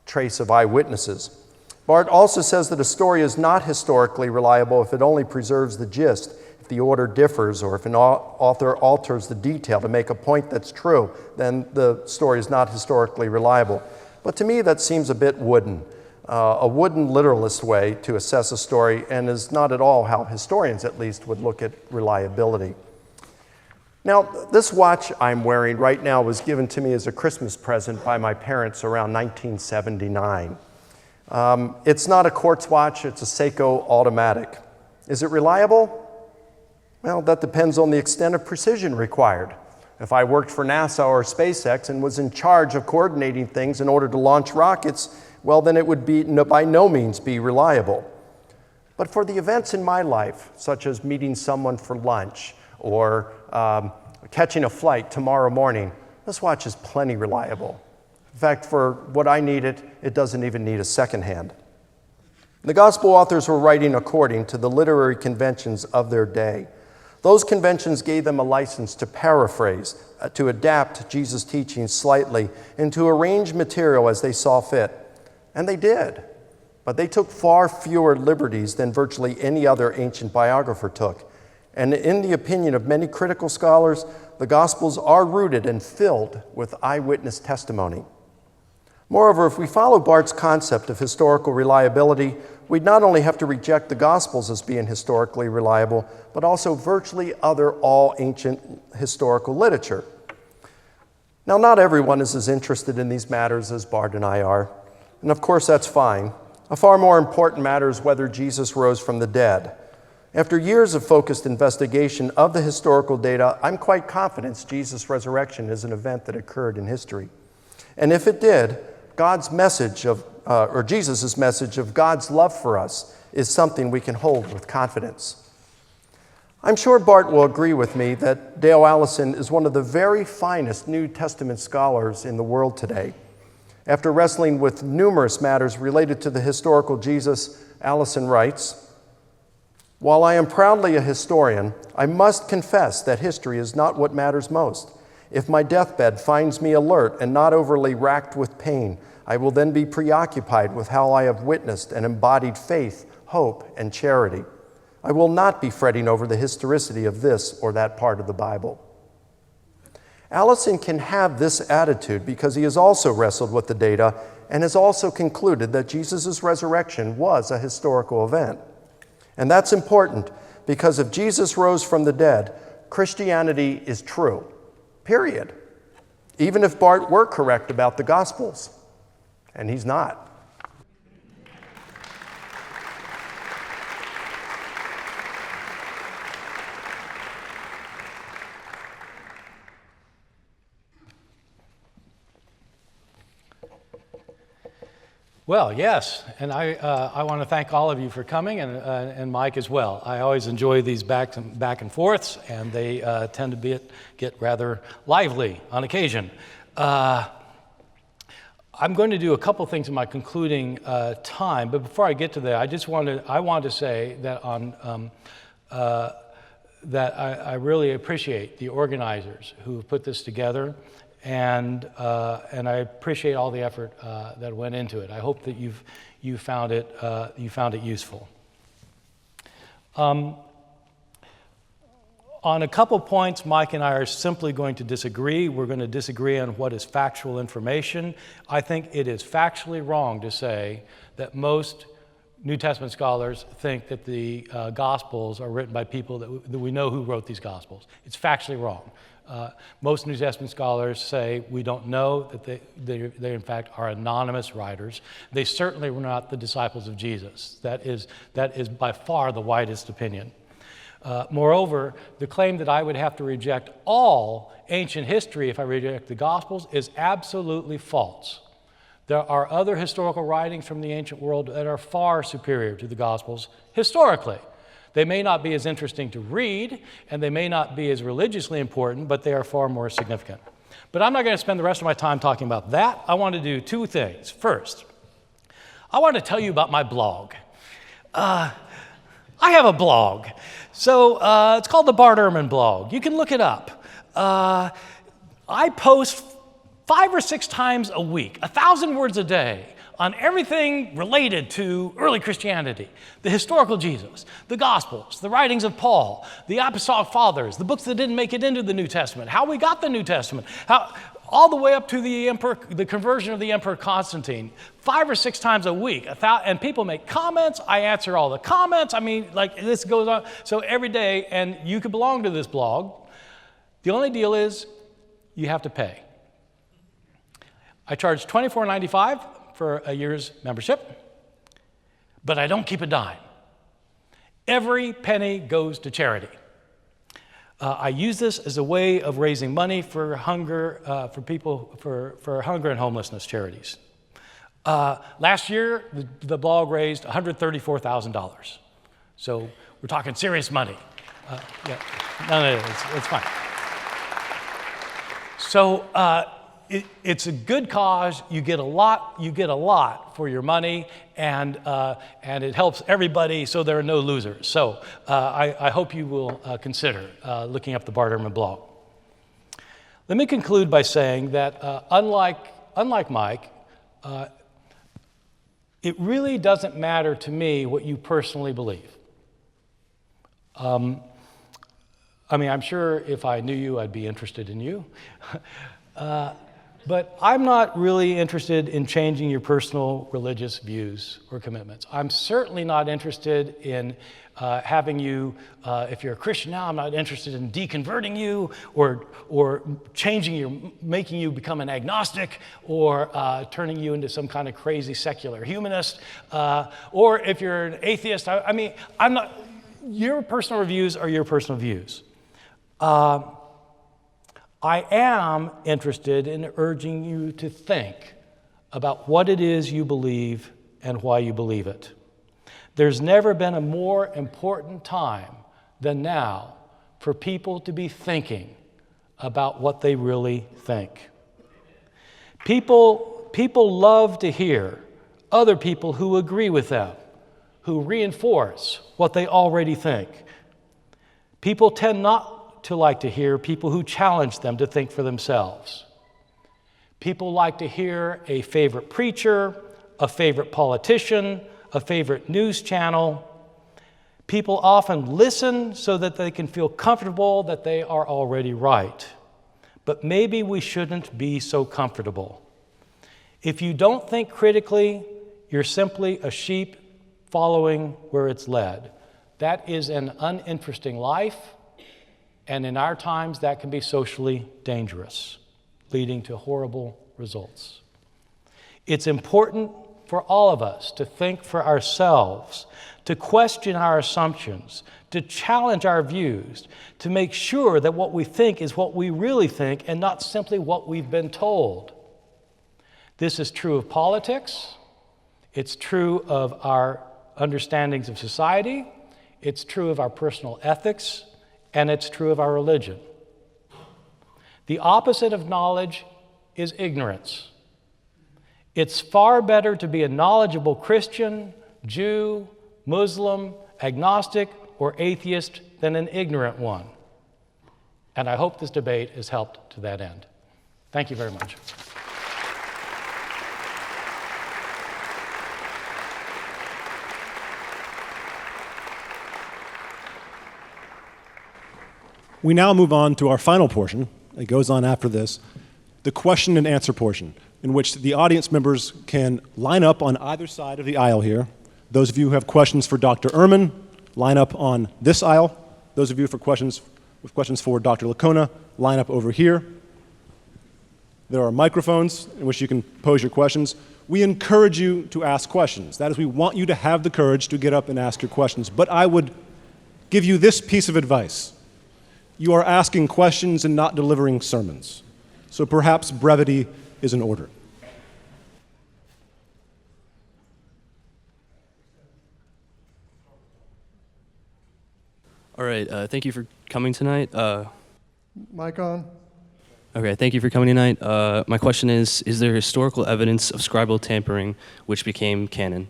trace of eyewitnesses. Bart also says that a story is not historically reliable if it only preserves the gist, if the order differs, or if an author alters the detail to make a point that's true, then the story is not historically reliable. But to me, that seems a bit wooden, a wooden literalist way to assess a story, and is not at all how historians, at least, would look at reliability. Now, this watch I'm wearing right now was given to me as a Christmas present by my parents around 1979. It's not a quartz watch, it's a Seiko automatic. Is it reliable? Well, that depends on the extent of precision required. If I worked for NASA or SpaceX and was in charge of coordinating things in order to launch rockets, well, then it would by no means be reliable. But for the events in my life, such as meeting someone for lunch or catching a flight tomorrow morning, this watch is plenty reliable. In fact, for what I need it doesn't even need a second hand. The gospel authors were writing according to the literary conventions of their day. Those conventions gave them a license to paraphrase, to adapt Jesus' teachings slightly, and to arrange material as they saw fit. And they did. But they took far fewer liberties than virtually any other ancient biographer took. And in the opinion of many critical scholars, the Gospels are rooted and filled with eyewitness testimony. Moreover, if we follow Bart's concept of historical reliability, we'd not only have to reject the Gospels as being historically reliable, but also virtually all ancient historical literature. Now, not everyone is as interested in these matters as Bart and I are, and of course that's fine. A far more important matter is whether Jesus rose from the dead. After years of focused investigation of the historical data, I'm quite confident Jesus' resurrection is an event that occurred in history. And if it did, God's message or Jesus' message of God's love for us is something we can hold with confidence. I'm sure Bart will agree with me that Dale Allison is one of the very finest New Testament scholars in the world today. After wrestling with numerous matters related to the historical Jesus, Allison writes, "While I am proudly a historian, I must confess that history is not what matters most. If my deathbed finds me alert and not overly racked with pain, I will then be preoccupied with how I have witnessed and embodied faith, hope, and charity. I will not be fretting over the historicity of this or that part of the Bible." Allison can have this attitude because he has also wrestled with the data and has also concluded that Jesus' resurrection was a historical event. And that's important because if Jesus rose from the dead, Christianity is true, period. Even if Bart were correct about the Gospels, and he's not. Well, yes, and I want to thank all of you for coming, and Mike as well. I always enjoy these back and forths, and they tend to get rather lively on occasion. I'm going to do a couple things in my concluding time, but before I get to that, I want to say that that I really appreciate the organizers who have put this together. And I appreciate all the effort that went into it. I hope that you found it useful. On a couple points, Mike and I are simply going to disagree. We're going to disagree on what is factual information. I think it is factually wrong to say that most New Testament scholars think that the Gospels are written by people that we know who wrote these Gospels. It's factually wrong. Most New Testament scholars say we don't know that they in fact are anonymous writers. They certainly were not the disciples of Jesus. That is by far the widest opinion. Moreover, the claim that I would have to reject all ancient history if I reject the Gospels is absolutely false. There are other historical writings from the ancient world that are far superior to the Gospels historically. They may not be as interesting to read, and they may not be as religiously important, but they are far more significant. But I'm not going to spend the rest of my time talking about that. I want to do two things. First, I want to tell you about my blog. I have a blog. So it's called the Bart Ehrman blog. You can look it up. I post 5 or 6 times a week, 1,000 words a day, on everything related to early Christianity, the historical Jesus, the Gospels, the writings of Paul, the Apostolic Fathers, the books that didn't make it into the New Testament, how we got the New Testament, all the way up to the conversion of the Emperor Constantine, 5 or 6 times a week. And people make comments. I answer all the comments. I mean, like, this goes on. So every day, and you could belong to this blog. The only deal is you have to pay. I charge $24.95 for a year's membership, but I don't keep a dime. Every penny goes to charity. I use this as a way of raising money for hunger, for people, for hunger and homelessness charities. Last year, the blog raised $134,000. So we're talking serious money. Yeah, no, it's fine. So it's a good cause. You get a lot for your money, and it helps everybody, so there are no losers. So I hope you will consider looking up the Bart Ehrman blog. Let me conclude by saying that unlike Mike, it really doesn't matter to me what you personally believe. I mean, I'm sure if I knew you, I'd be interested in you. But I'm not really interested in changing your personal religious views or commitments. I'm certainly not interested in having you, if you're a Christian now, I'm not interested in deconverting you or changing you, making you become an agnostic or turning you into some kind of crazy secular humanist. Or if you're an atheist, I mean, I'm not, your personal views are your personal views. I am interested in urging you to think about what it is you believe and why you believe it. There's never been a more important time than now for people to be thinking about what they really think. People love to hear other people who agree with them, who reinforce what they already think. People tend not to like to hear people who challenge them to think for themselves. People like to hear a favorite preacher, a favorite politician, a favorite news channel. People often listen so that they can feel comfortable that they are already right. But maybe we shouldn't be so comfortable. If you don't think critically, you're simply a sheep following where it's led. That is an uninteresting life. And in our times, that can be socially dangerous, leading to horrible results. It's important for all of us to think for ourselves, to question our assumptions, to challenge our views, to make sure that what we think is what we really think and not simply what we've been told. This is true of politics. It's true of our understandings of society. It's true of our personal ethics. And it's true of our religion. The opposite of knowledge is ignorance. It's far better to be a knowledgeable Christian, Jew, Muslim, agnostic, or atheist than an ignorant one. And I hope this debate has helped to that end. Thank you very much. We now move on to our final portion. It goes on after this, the question and answer portion, in which the audience members can line up on either side of the aisle here. Those of you who have questions for Dr. Ehrman, line up on this aisle. Those of you with questions for Dr. Licona, line up over here. There are microphones in which you can pose your questions. We encourage you to ask questions. That is, we want you to have the courage to get up and ask your questions. But I would give you this piece of advice. You are asking questions and not delivering sermons. So perhaps brevity is in order. All right, thank you for coming tonight. Mic on? Okay, thank you for coming tonight. My question is there historical evidence of scribal tampering which became canon?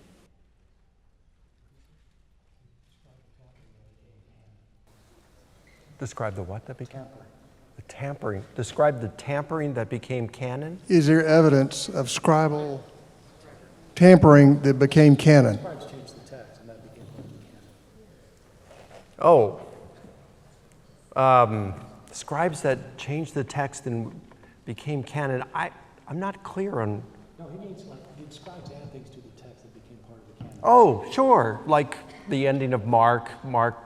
Describe the what that became? The tampering. Describe the tampering that became canon? Is there evidence of scribal tampering that became canon? Oh. Scribes that changed the text and became canon. I'm not clear on. No, he means like the scribes add things to the text that became part of the canon. Oh, sure. Like the ending of Mark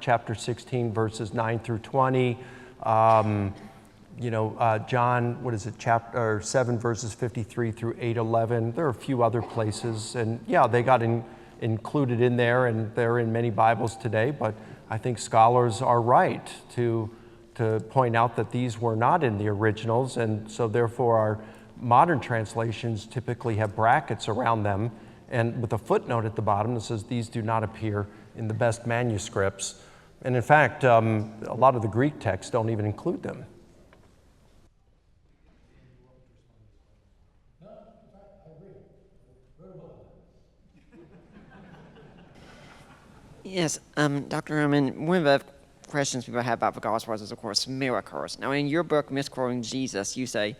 chapter 16, verses 9 through 20. John, chapter 7, verses 53 through 8:11. There are a few other places, and yeah, they got included in there, and they're in many Bibles today. But I think scholars are right to point out that these were not in the originals, and so therefore our modern translations typically have brackets around them, and with a footnote at the bottom that says these do not appear in the best manuscripts. And in fact, a lot of the Greek texts don't even include them. Yes, Dr. Ehrman, one of the questions people have about the Gospels is, of course, miracles. Now, in your book, Misquoting Jesus, you say,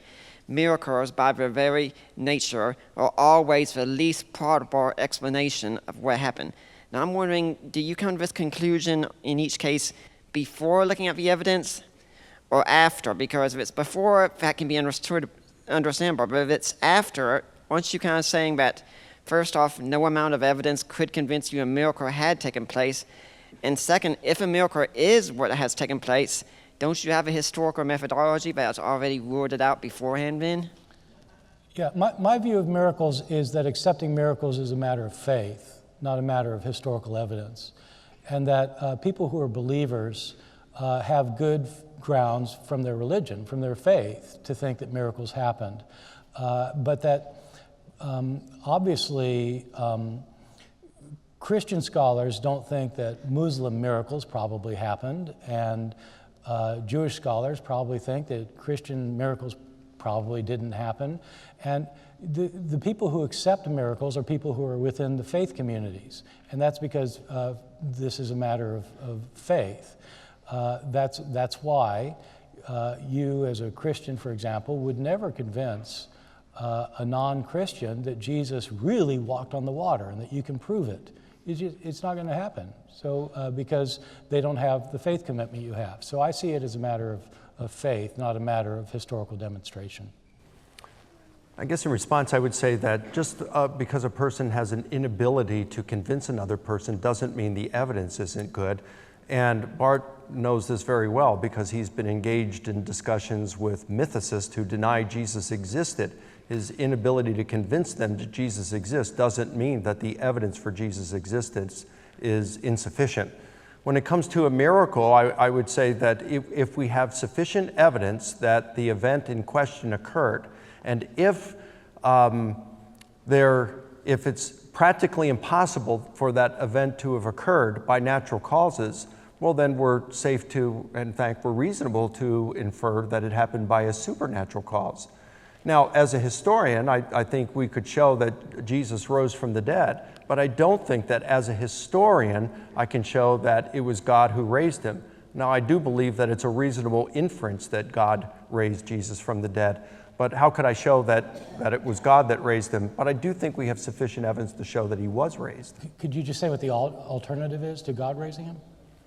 miracles, by their very nature, are always the least probable explanation of what happened. Now, I'm wondering, do you come to this conclusion in each case before looking at the evidence or after? Because if it's before, that can be understandable. But if it's after, aren't you kind of saying that, first off, no amount of evidence could convince you a miracle had taken place? And second, if a miracle is what has taken place, don't you have a historical methodology that's already ruled it out beforehand then? Yeah, my view of miracles is that accepting miracles is a matter of faith, not a matter of historical evidence. And that people who are believers have good grounds from their religion, from their faith, to think that miracles happened. But that obviously Christian scholars don't think that Muslim miracles probably happened, and Jewish scholars probably think that Christian miracles probably didn't happen. And the people who accept miracles are people who are within the faith communities, and that's because this is a matter of faith. That's why you, as a Christian, for example, would never convince a non-Christian that Jesus really walked on the water and that you can prove it. It's not going to happen. So because they don't have the faith commitment you have. So I see it as a matter of faith, not a matter of historical demonstration. I guess in response, I would say that just because a person has an inability to convince another person doesn't mean the evidence isn't good. And Bart knows this very well because he's been engaged in discussions with mythicists who deny Jesus existed. His inability to convince them that Jesus exists doesn't mean that the evidence for Jesus' existence is insufficient. When it comes to a miracle, I would say that if we have sufficient evidence that the event in question occurred, and if it's practically impossible for that event to have occurred by natural causes, well, then we're safe to, in fact, we're reasonable to infer that it happened by a supernatural cause. Now, as a historian, I think we could show that Jesus rose from the dead, but I don't think that as a historian, I can show that it was God who raised him. Now, I do believe that it's a reasonable inference that God raised Jesus from the dead, but how could I show that it was God that raised him? But I do think we have sufficient evidence to show that he was raised. Could you just say what the alternative is to God raising him?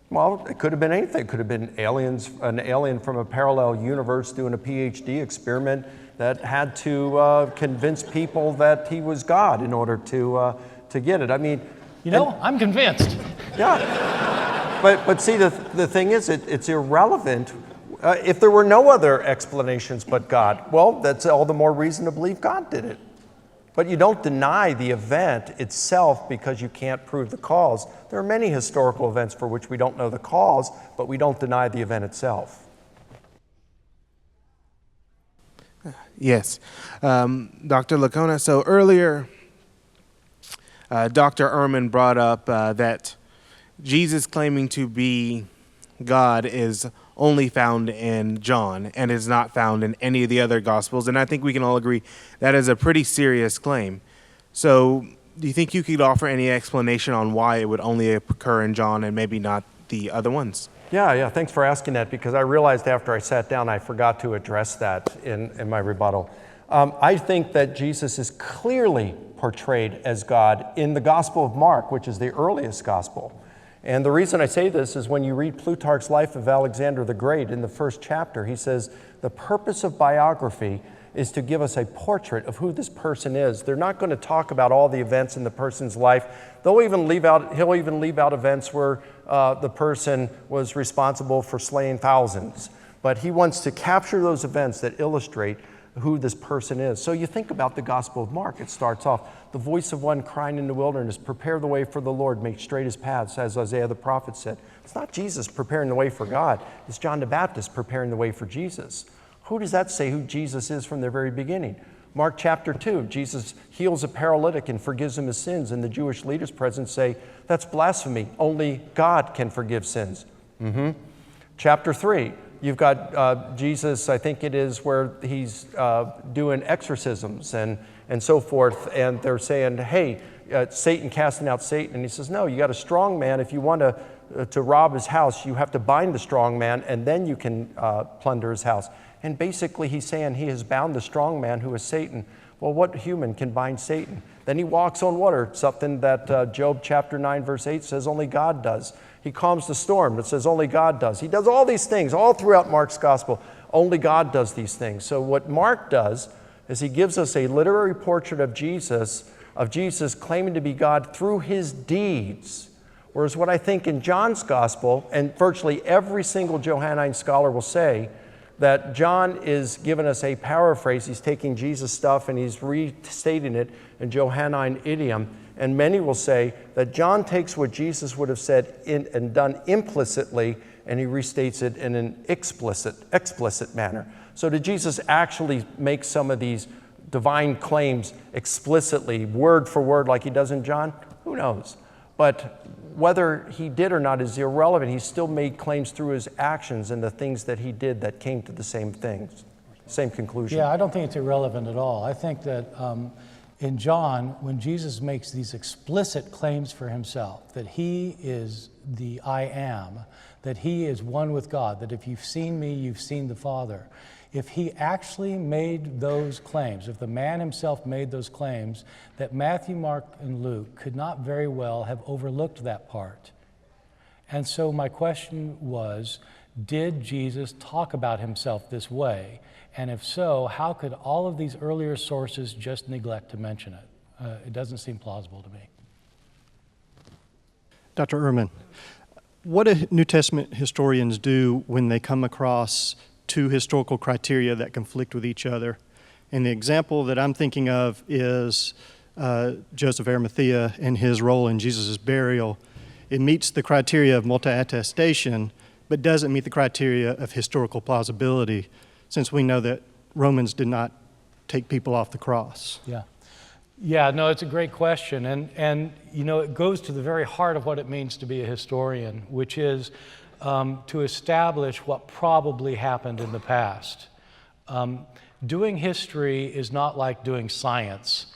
Well, it could have been anything. It could have been an alien from a parallel universe doing a Ph.D. experiment that had to convince people that he was God in order to get it. I mean, I'm convinced. Yeah, but see, the thing is, it's irrelevant. If there were no other explanations but God, well, that's all the more reason to believe God did it. But you don't deny the event itself because you can't prove the cause. There are many historical events for which we don't know the cause, but we don't deny the event itself. Yes. Dr. Licona, so earlier, Dr. Ehrman brought up that Jesus claiming to be God is only found in John and is not found in any of the other Gospels. And I think we can all agree that is a pretty serious claim. So do you think you could offer any explanation on why it would only occur in John and maybe not the other ones? Yeah, thanks for asking that, because I realized after I sat down I forgot to address that in my rebuttal. I think that Jesus is clearly portrayed as God in the Gospel of Mark, which is the earliest gospel. And the reason I say this is when you read Plutarch's Life of Alexander the Great in the first chapter, he says, the purpose of biography is to give us a portrait of who this person is. They're not going to talk about all the events in the person's life. He'll even leave out events where the person was responsible for slaying thousands. But he wants to capture those events that illustrate who this person is. So you think about the Gospel of Mark. It starts off, the voice of one crying in the wilderness, prepare the way for the Lord, make straight his paths, as Isaiah the prophet said. It's not Jesus preparing the way for God. It's John the Baptist preparing the way for Jesus. Who does that say who Jesus is from the very beginning? Mark chapter 2, Jesus heals a paralytic and forgives him his sins, and the Jewish leaders present say, that's blasphemy. Only God can forgive sins. Chapter 3, you've got Jesus, I think it is, where he's doing exorcisms and so forth, and they're saying, hey, Satan casting out Satan, and he says, no, you got a strong man. If you want to rob his house, you have to bind the strong man, and then you can plunder his house. And basically he's saying he has bound the strong man who is Satan. Well, what human can bind Satan? Then he walks on water, something that Job chapter 9 verse 8 says only God does. He calms the storm, that says only God does. He does all these things all throughout Mark's gospel. Only God does these things. So what Mark does is he gives us a literary portrait of Jesus claiming to be God through his deeds. Whereas what I think in John's gospel, and virtually every single Johannine scholar will say, that John is giving us a paraphrase. He's taking Jesus' stuff and he's restating it in Johannine idiom. And many will say that John takes what Jesus would have said and done implicitly, and he restates it in an explicit manner. So did Jesus actually make some of these divine claims explicitly, word for word, like he does in John? Who knows? But whether he did or not is irrelevant. He still made claims through his actions and the things that he did that came to the same things, same conclusion. Yeah, I don't think it's irrelevant at all. I think that in John, when Jesus makes these explicit claims for himself, that he is the I am, that he is one with God, that if you've seen me, you've seen the Father. If he actually made those claims, if the man himself made those claims, that Matthew, Mark, and Luke could not very well have overlooked that part. And so my question was, did Jesus talk about himself this way? And if so, how could all of these earlier sources just neglect to mention it? It doesn't seem plausible to me. Dr. Ehrman, what do New Testament historians do when they come across two historical criteria that conflict with each other? And the example that I'm thinking of is Joseph Arimathea and his role in Jesus' burial. It meets the criteria of multi-attestation, but doesn't meet the criteria of historical plausibility, since we know that Romans did not take people off the cross. Yeah, no, it's a great question. And you know, it goes to the very heart of what it means to be a historian, which is to establish what probably happened in the past. Doing history is not like doing science,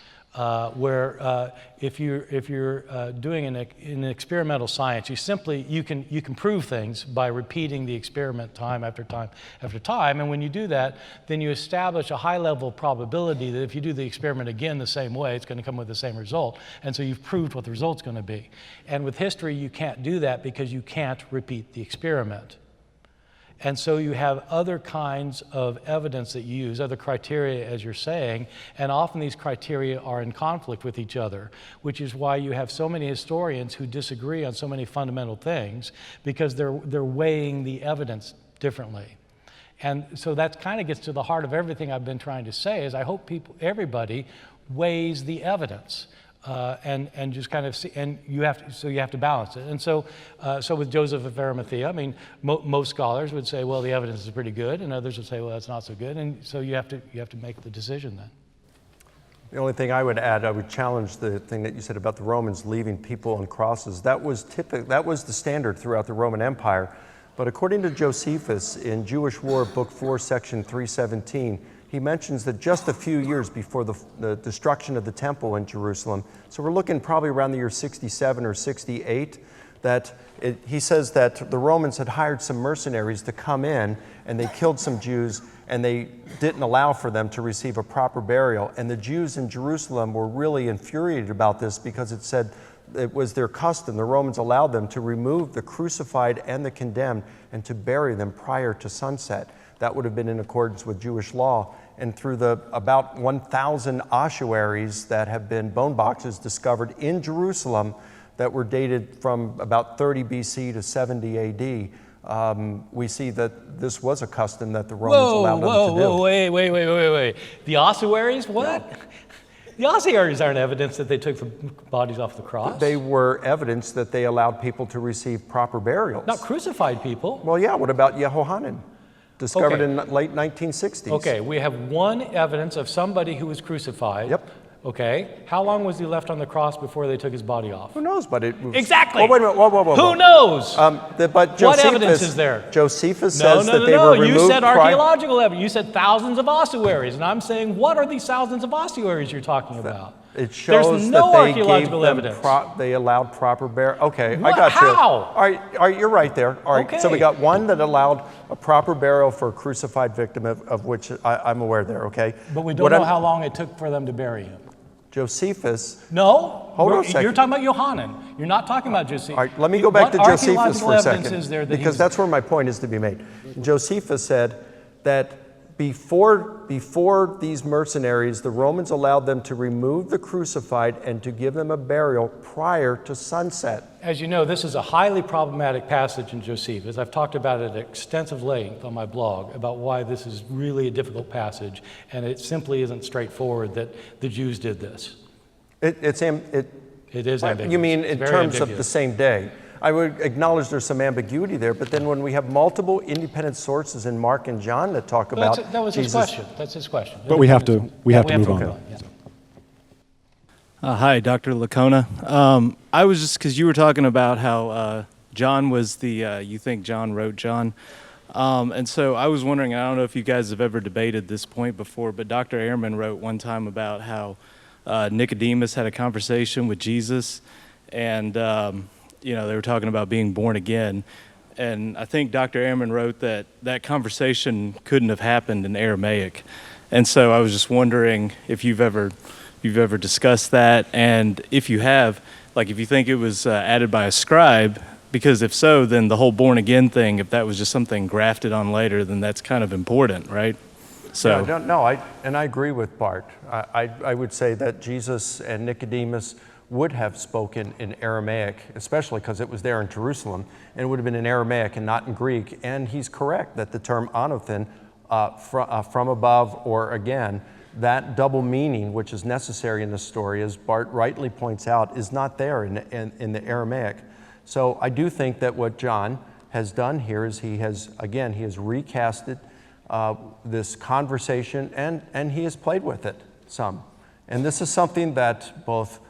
where if you're doing an experimental science, you can prove things by repeating the experiment time after time after time, and when you do that, then you establish a high level of probability that if you do the experiment again the same way, it's going to come with the same result, and so you've proved what the result's going to be. And with history, you can't do that because you can't repeat the experiment. And so you have other kinds of evidence that you use, other criteria, as you're saying, and often these criteria are in conflict with each other, which is why you have so many historians who disagree on so many fundamental things, because they're weighing the evidence differently. And so that kind of gets to the heart of everything I've been trying to say, is I hope everybody weighs the evidence. And just kind of see, and you have to balance it. And so with Joseph of Arimathea, I mean, most scholars would say, well, the evidence is pretty good, and others would say, well, that's not so good. And so you have to make the decision then. The only thing I would add, I would challenge the thing that you said about the Romans leaving people on crosses. That was the standard throughout the Roman Empire. But according to Josephus in Jewish War, Book 4, Section 317, he mentions that just a few years before the destruction of the temple in Jerusalem, so we're looking probably around the year 67 or 68, that he says that the Romans had hired some mercenaries to come in, and they killed some Jews, and they didn't allow for them to receive a proper burial. And the Jews in Jerusalem were really infuriated about this because it said it was their custom. The Romans allowed them to remove the crucified and the condemned and to bury them prior to sunset. That would have been in accordance with Jewish law. And through the about 1,000 ossuaries that have been bone boxes discovered in Jerusalem that were dated from about 30 BC to 70 AD, we see that this was a custom that the Romans allowed them to do. Wait. The ossuaries? What? The ossuaries aren't evidence that they took the bodies off the cross. They were evidence that they allowed people to receive proper burials. Not crucified people. Well, yeah, what about Yehohanan? Discovered in late 1960s. Okay, we have one evidence of somebody who was crucified. Yep. Okay, how long was he left on the cross before they took his body off? Who knows, but it was... Exactly! Oh, wait a minute, whoa. Who knows? But Josephus, what evidence is there? Josephus says that they were removed... You said archaeological evidence. You said thousands of ossuaries, and I'm saying, what are these thousands of ossuaries you're talking about? It shows There's no that they archaeological gave them evidence. they allowed proper burial. Okay, What? I got you. How? All right, you're right there. All right, so Okay. we got one that allowed a proper burial for a crucified victim, of which I'm aware there, okay? But we don't know how long it took for them to bury him. Josephus... No, Hold on a second. You're talking about Yohanan. You're not talking about Josephus. All right, let me go back to Josephus for a second, Is there that because that's where my point is to be made. Josephus said that before these mercenaries, the Romans allowed them to remove the crucified and to give them a burial prior to sunset. As you know, this is a highly problematic passage in Josephus. I've talked about it at extensive length on my blog about why this is really a difficult passage, and it simply isn't straightforward that the Jews did this. It is ambiguous. You mean in It's very terms of ambiguous. the same day? I would acknowledge there's some ambiguity there, but then when we have multiple independent sources in Mark and John that talk about That was his Jesus... question. That's his question. But we have to move on. Yeah. Hi, Dr. Licona. I was just, because you were talking about how John was you think John wrote John. And so I was wondering, I don't know if you guys have ever debated this point before, but Dr. Ehrman wrote one time about how Nicodemus had a conversation with Jesus, and they were talking about being born again. And I think Dr. Ehrman wrote that that conversation couldn't have happened in Aramaic. And so I was just wondering if you've ever discussed that, and if you have, like if you think it was added by a scribe, because if so, then the whole born again thing, if that was just something grafted on later, then that's kind of important, right? So I agree with Bart. I would say that Jesus and Nicodemus would have spoken in Aramaic, especially because it was there in Jerusalem, and it would have been in Aramaic and not in Greek. And he's correct that the term anothen, from above or again, that double meaning which is necessary in the story, as Bart rightly points out, is not there in the Aramaic. So I do think that what John has done here is he has recasted this conversation, and he has played with it some. And this is something that both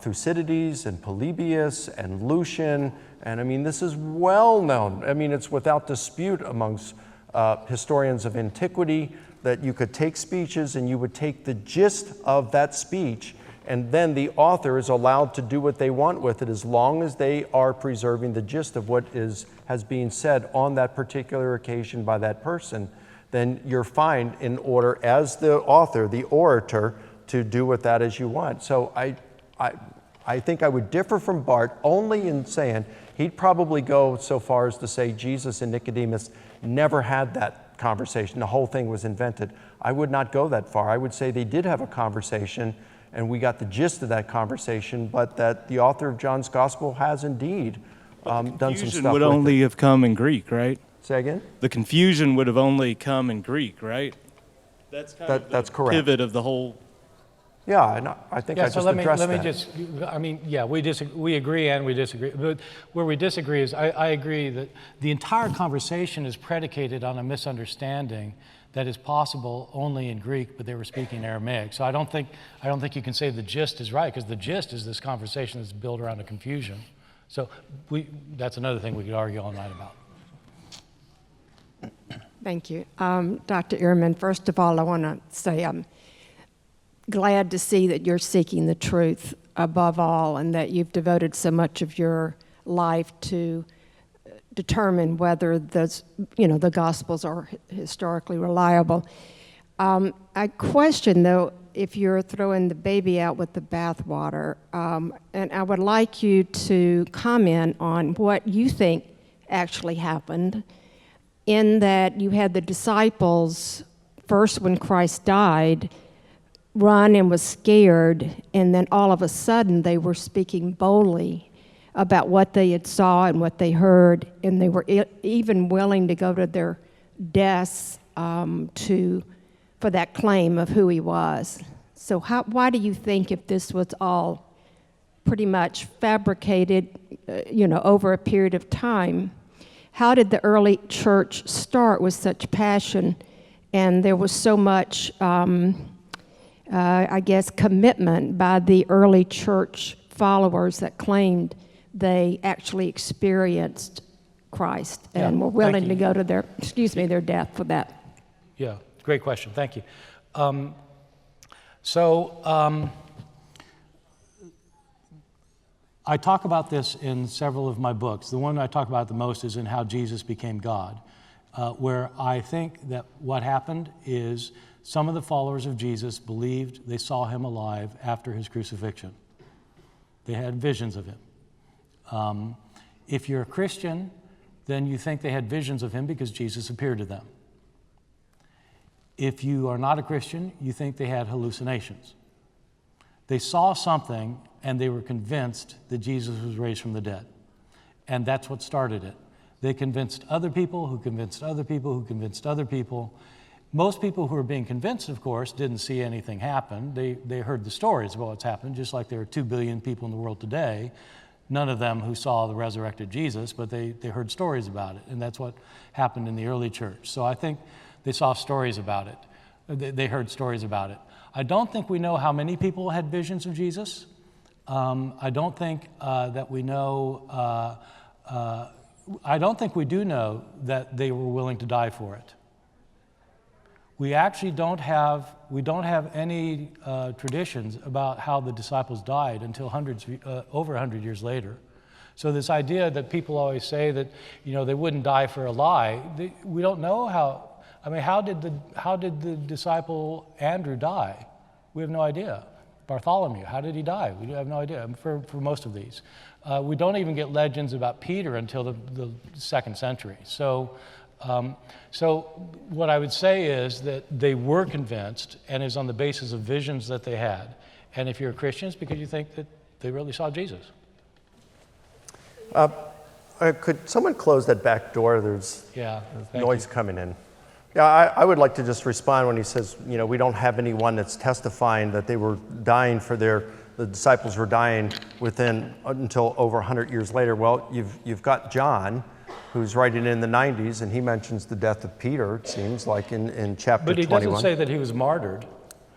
Thucydides and Polybius and Lucian, and I mean, this is well known. I mean, it's without dispute amongst historians of antiquity that you could take speeches and you would take the gist of that speech, and then the author is allowed to do what they want with it as long as they are preserving the gist of what has been said on that particular occasion by that person. Then you're fine in order, as the author, the orator, to do with that as you want. So I think I would differ from Bart only in saying he'd probably go so far as to say Jesus and Nicodemus never had that conversation. The whole thing was invented. I would not go that far. I would say they did have a conversation, and we got the gist of that conversation, but that the author of John's Gospel has indeed done some stuff with it. The confusion would only have come in Greek, right? Say again? The confusion would have only come in Greek, right? That's kind of that's the correct. pivot of the whole. Yeah, and I think I just addressed that. We agree and we disagree. But where we disagree is I agree that the entire conversation is predicated on a misunderstanding that is possible only in Greek, but they were speaking Aramaic. So I don't think you can say the gist is right, because the gist is this conversation that's built around a confusion. So that's another thing we could argue all night about. Thank you. Dr. Ehrman, first of all, I want to say I'm glad to see that you're seeking the truth above all and that you've devoted so much of your life to determine whether the Gospels are historically reliable. I question, though, if you're throwing the baby out with the bathwater, and I would like you to comment on what you think actually happened, in that you had the disciples, first when Christ died, run and was scared, and then all of a sudden they were speaking boldly about what they had saw and what they heard, and they were even willing to go to their deaths for that claim of who he was. So why do you think, if this was all pretty much fabricated, over a period of time, how did the early church start with such passion, and there was so much, commitment by the early church followers that claimed they actually experienced Christ and were willing to go to their death for that? Yeah, great question. Thank you. I talk about this in several of my books. The one I talk about the most is in How Jesus Became God, where I think that what happened is some of the followers of Jesus believed they saw him alive after his crucifixion. They had visions of him. If you're a Christian, then you think they had visions of him because Jesus appeared to them. If you are not a Christian, you think they had hallucinations. They saw something and they were convinced that Jesus was raised from the dead. And that's what started it. They convinced other people who convinced other people who convinced other people. Most people who were being convinced, of course, didn't see anything happen. They heard the stories about what's happened, just like there are 2 billion people in the world today, none of them who saw the resurrected Jesus, but they heard stories about it. And that's what happened in the early church. So I think they saw stories about it. They heard stories about it. I don't think we know how many people had visions of Jesus. I don't think that we know, I don't think we do know that they were willing to die for it. We actually don't have any traditions about how the disciples died until over 100 years later. So this idea that people always say that, they wouldn't die for a lie, we don't know how. I mean, how did the disciple Andrew die? We have no idea. Bartholomew, how did he die? We have no idea for most of these. We don't even get legends about Peter until the 2nd century. So what I would say is that they were convinced, and is on the basis of visions that they had. And if you're a Christian, it's because you think that they really saw Jesus. Could someone close that back door? There's noise coming in. Yeah, I would like to just respond when he says, we don't have anyone that's testifying that they were dying the disciples were dying until over 100 years later. Well, you've got John, who's writing in the 90s, and he mentions the death of Peter, it seems like in chapter 21. But he doesn't say that he was martyred.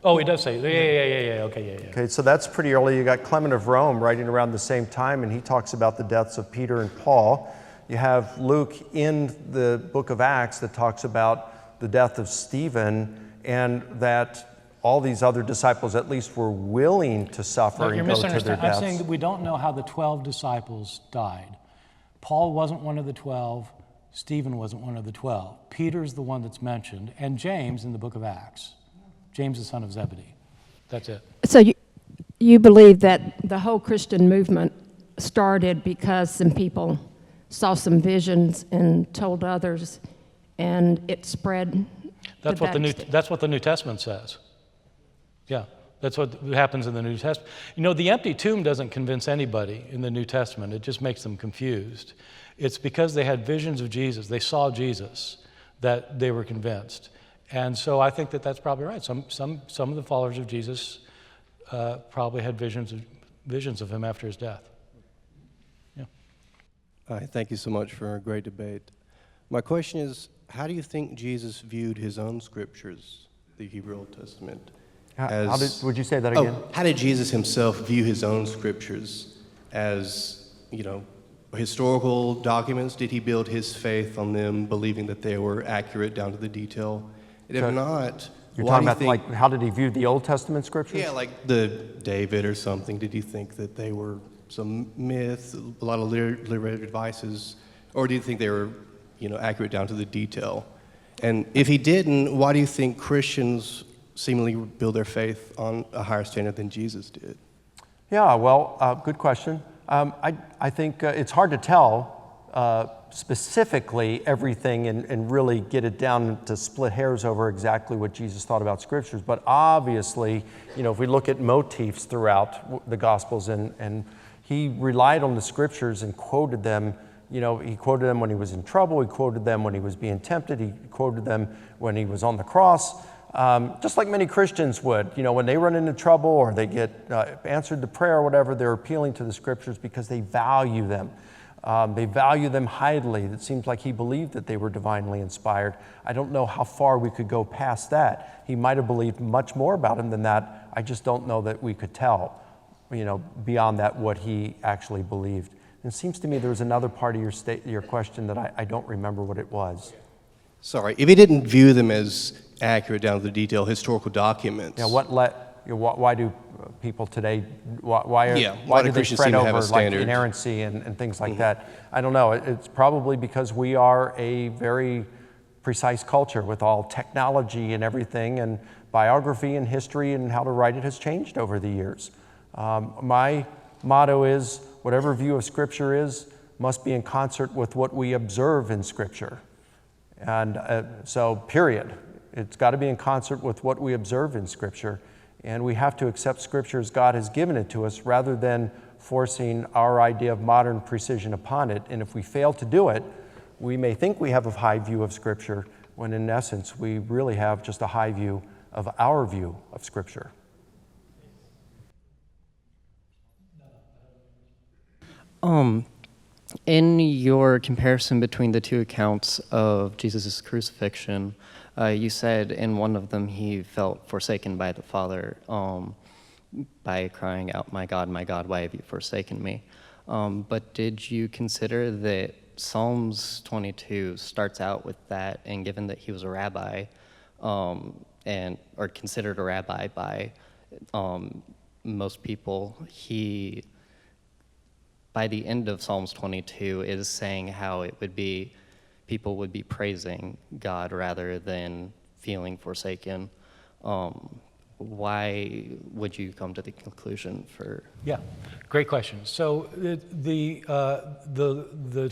Oh, he does say, okay. Okay, so that's pretty early. You got Clement of Rome writing around the same time, and he talks about the deaths of Peter and Paul. You have Luke in the book of Acts that talks about the death of Stephen, and that all these other disciples at least were willing to suffer and go to their deaths. I'm saying that we don't know how the 12 disciples died. Paul wasn't one of the 12. Stephen wasn't one of the 12. Peter's the one that's mentioned, and James in the book of Acts. James, the son of Zebedee. That's it. So you believe that the whole Christian movement started because some people saw some visions and told others, and it spread. That's what the New Testament says. Yeah, that's what happens in the New Testament. The empty tomb doesn't convince anybody in the New Testament. It just makes them confused. It's because they had visions of Jesus, they saw Jesus, that they were convinced. And so I think that that's probably right. Some of the followers of Jesus probably had visions of him after his death. Yeah. Hi, thank you so much for a great debate. My question is, how do you think Jesus viewed his own scriptures, the Hebrew Old Testament? Would you say that again? How did Jesus himself view his own scriptures as, historical documents? Did he build his faith on them, believing that they were accurate down to the detail? And if not, You're why talking do you about, think, like, how did he view the Old Testament scriptures? yeah, like the David or something? Did you think that they were some myth, a lot of literary devices, or do you think they were, accurate down to the detail? And if he didn't, why do you think Christians seemingly build their faith on a higher standard than Jesus did? Yeah, well, good question. I think it's hard to tell specifically everything and really get it down to split hairs over exactly what Jesus thought about scriptures. But obviously, if we look at motifs throughout the Gospels, and he relied on the scriptures and quoted them. He quoted them when he was in trouble. He quoted them when he was being tempted. He quoted them when he was on the cross. Just like many Christians would, when they run into trouble or they get answered to prayer or whatever, they're appealing to the scriptures because they value them. They value them highly. It seems like he believed that they were divinely inspired. I don't know how far we could go past that. He might have believed much more about him than that. I just don't know that we could tell, beyond that what he actually believed. And it seems to me there was another part of your question that I don't remember what it was. Sorry, if he didn't view them as accurate down to the detail historical documents. Yeah, why do people today, why do they Christians spread seem to have over a like standard? inerrancy and things like that? I don't know. It's probably because we are a very precise culture with all technology and everything, and biography and history and how to write it has changed over the years. My motto is, whatever view of Scripture is, must be in concert with what we observe in Scripture. And so, period. It's got to be in concert with what we observe in Scripture. And we have to accept Scripture as God has given it to us rather than forcing our idea of modern precision upon it. And if we fail to do it, we may think we have a high view of Scripture, when in essence we really have just a high view of our view of Scripture. In your comparison between the two accounts of Jesus' crucifixion, you said in one of them he felt forsaken by the Father by crying out, my God, why have you forsaken me?" But did you consider that Psalms 22 starts out with that, and given that he was a rabbi, or considered a rabbi by most people, by the end of Psalms 22 is saying how it would be, people would be praising God rather than feeling forsaken. Why would you come to the conclusion for? Yeah, great question. So the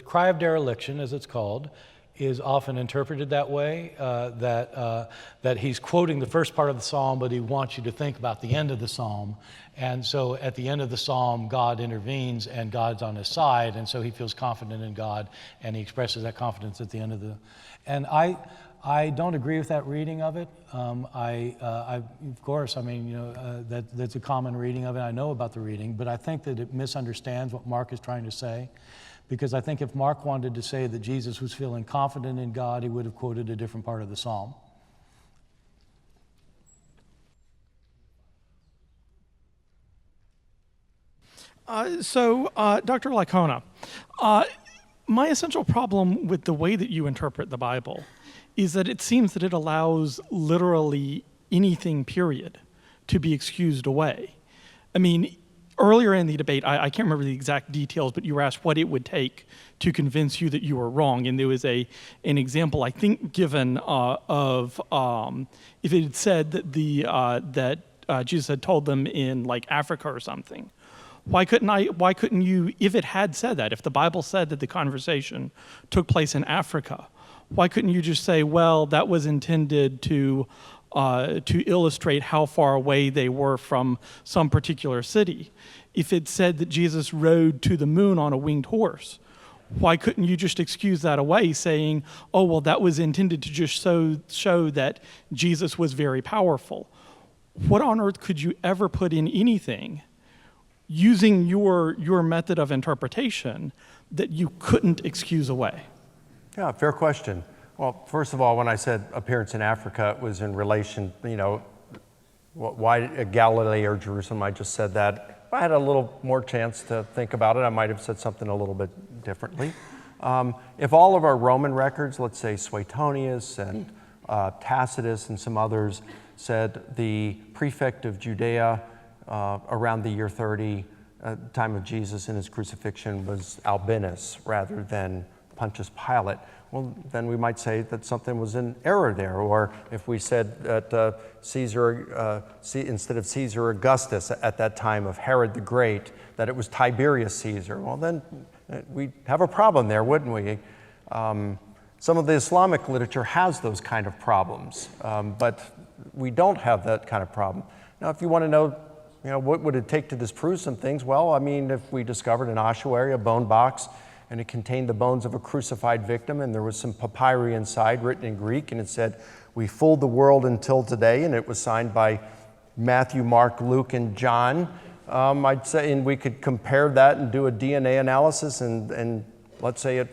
cry of dereliction, as it's called, is often interpreted that way, that he's quoting the first part of the psalm, but he wants you to think about the end of the psalm. And so at the end of the psalm, God intervenes and God's on his side, and so he feels confident in God, and he expresses that confidence at the end of the... And I don't agree with that reading of it. Of course, that's a common reading of it. I know about the reading, but I think that it misunderstands what Mark is trying to say. Because I think if Mark wanted to say that Jesus was feeling confident in God, he would have quoted a different part of the psalm. Dr. Licona, my essential problem with the way that you interpret the Bible is that it seems that it allows literally anything, period, to be excused away. I mean, earlier in the debate, I can't remember the exact details, but you were asked what it would take to convince you that you were wrong. And there was an example, I think, given of if it had said that Jesus had told them in like Africa or something. Why couldn't you, if it had said that, if the Bible said that the conversation took place in Africa, why couldn't you just say, well, that was intended to illustrate how far away they were from some particular city? If it said that Jesus rode to the moon on a winged horse, why couldn't you just excuse that away, saying, oh, well, that was intended to just show that Jesus was very powerful? What on earth could you ever put in anything using your method of interpretation that you couldn't excuse away? Yeah, fair question. Well, first of all, when I said appearance in Africa, it was in relation, why Galilee or Jerusalem? I just said that. If I had a little more chance to think about it, I might have said something a little bit differently. If all of our Roman records, let's say Suetonius and Tacitus and some others, said the prefect of Judea around the year 30, time of Jesus and his crucifixion, was Albinus rather than Pontius Pilate, well, then we might say that something was in error there. Or if we said that Caesar, instead of Caesar Augustus at that time of Herod the Great, that it was Tiberius Caesar, well, then we'd have a problem there, wouldn't we? Some of the Islamic literature has those kind of problems, but we don't have that kind of problem. Now, if you want to know, what would it take to disprove some things? Well, I mean, if we discovered an ossuary, a bone box, and it contained the bones of a crucified victim, and there was some papyri inside written in Greek, and it said, "We fooled the world until today," and it was signed by Matthew, Mark, Luke, and John, I'd say, and we could compare that and do a DNA analysis, and let's say it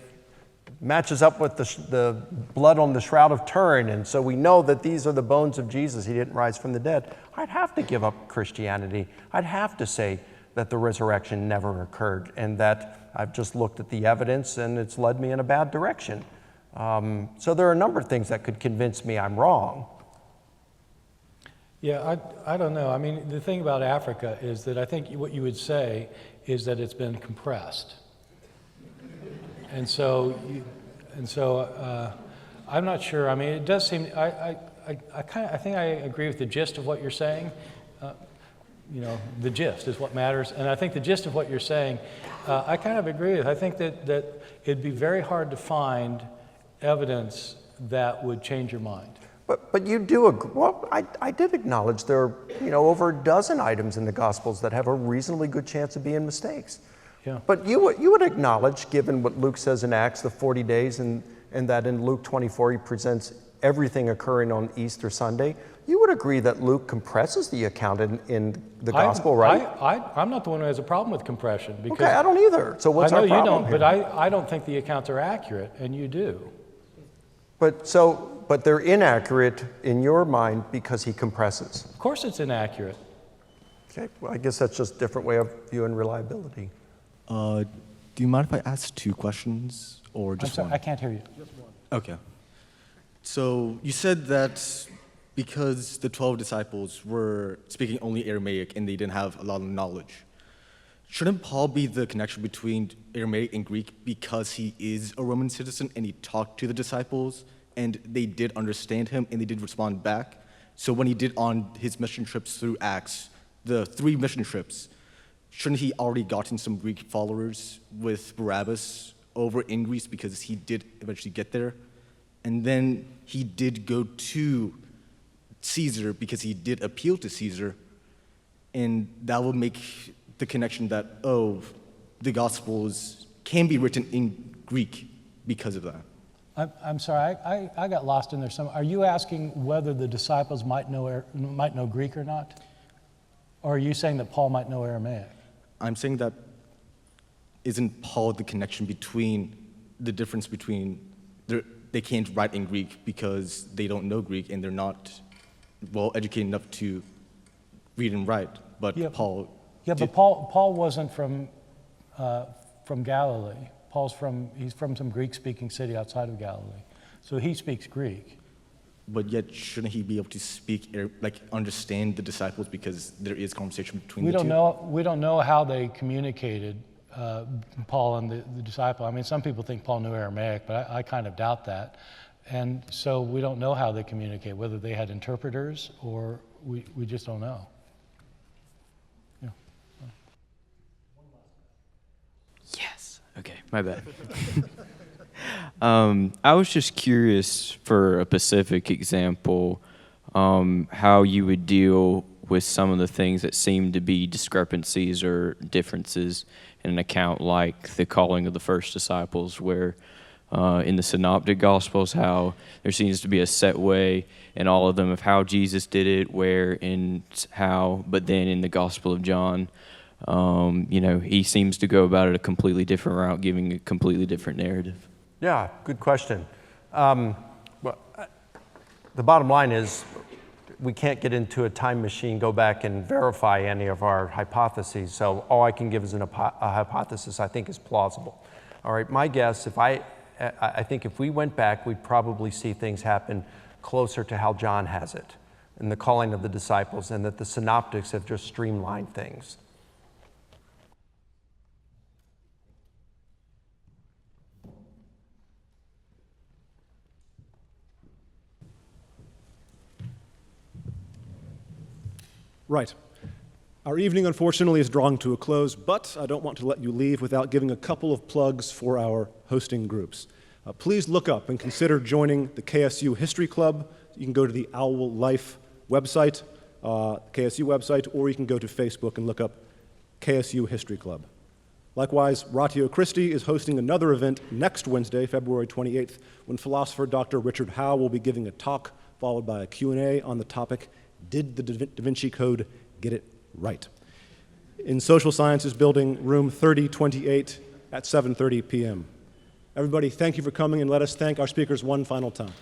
matches up with the blood on the Shroud of Turin, and so we know that these are the bones of Jesus. He didn't rise from the dead. I'd have to give up Christianity. I'd have to say that the resurrection never occurred, and that I've just looked at the evidence and it's led me in a bad direction. So there are a number of things that could convince me I'm wrong. Yeah, I don't know. I mean, the thing about Africa is that I think what you would say is that it's been compressed. And so I'm not sure. I mean, it does seem, I think I agree with the gist of what you're saying. The gist is what matters. And I think the gist of what you're saying, I kind of agree with. I think that it'd be very hard to find evidence that would change your mind. But you do agree. Well, I did acknowledge there are over a dozen items in the Gospels that have a reasonably good chance of being mistakes. Yeah. But you would acknowledge, given what Luke says in Acts, the 40 days, and that in Luke 24 he presents everything occurring on Easter Sunday, you would agree that Luke compresses the account in the Gospel, right? I'm not the one who has a problem with compression. Because okay, I don't either. So what's our problem? I know you don't, here? but I don't think the accounts are accurate, and you do. But they're inaccurate in your mind because he compresses. Of course it's inaccurate. Okay, well, I guess that's just a different way of viewing reliability. Do you mind if I ask two questions or just I'm sorry, one? I can't hear you. Just one. Okay. So you said that because the 12 disciples were speaking only Aramaic and they didn't have a lot of knowledge, shouldn't Paul be the connection between Aramaic and Greek because he is a Roman citizen and he talked to the disciples and they did understand him and they did respond back? So when he did on his mission trips through Acts, the 3 mission trips, shouldn't he already gotten some Greek followers with Barabbas over in Greece because he did eventually get there? And then he did go to Caesar because he did appeal to Caesar, and that would make the connection that, the Gospels can be written in Greek because of that. I'm sorry, I got lost in there. Are you asking whether the disciples might know Greek or not? Or are you saying that Paul might know Aramaic? I'm saying that isn't Paul the connection between the difference between they can't write in Greek because they don't know Greek and they're not well educated enough to read and write. But yeah, Paul. Yeah, but Paul wasn't from Galilee. He's from some Greek-speaking city outside of Galilee, so he speaks Greek. But yet, shouldn't he be able to speak, understand the disciples because there is conversation between the two? We don't know how they communicated, Paul and the disciple. I mean, some people think Paul knew Aramaic, but I kind of doubt that. And so we don't know how they communicate, whether they had interpreters or we just don't know. Yeah. Yes. Okay, my bad. I was just curious, for a specific example, how you would deal with some of the things that seem to be discrepancies or differences in an account like the calling of the first disciples, where in the Synoptic Gospels, how there seems to be a set way in all of them of how Jesus did it, where and how, but then in the Gospel of John, he seems to go about it a completely different route, giving a completely different narrative. Yeah, good question. The bottom line is we can't get into a time machine, go back and verify any of our hypotheses. So all I can give as a hypothesis I think is plausible. All right, my guess, I think if we went back, we'd probably see things happen closer to how John has it in the calling of the disciples, and that the synoptics have just streamlined things. Right. Our evening, unfortunately, is drawing to a close, but I don't want to let you leave without giving a couple of plugs for our hosting groups. Please look up and consider joining the KSU History Club. You can go to the Owl Life website, KSU website, or you can go to Facebook and look up KSU History Club. Likewise, Ratio Christi is hosting another event next Wednesday, February 28th, when philosopher Dr. Richard Howe will be giving a talk followed by a Q&A on the topic, Did the Da Vinci Code Get It Right? In Social Sciences Building, room 3028 at 7:30 p.m. Everybody, thank you for coming, and let us thank our speakers one final time.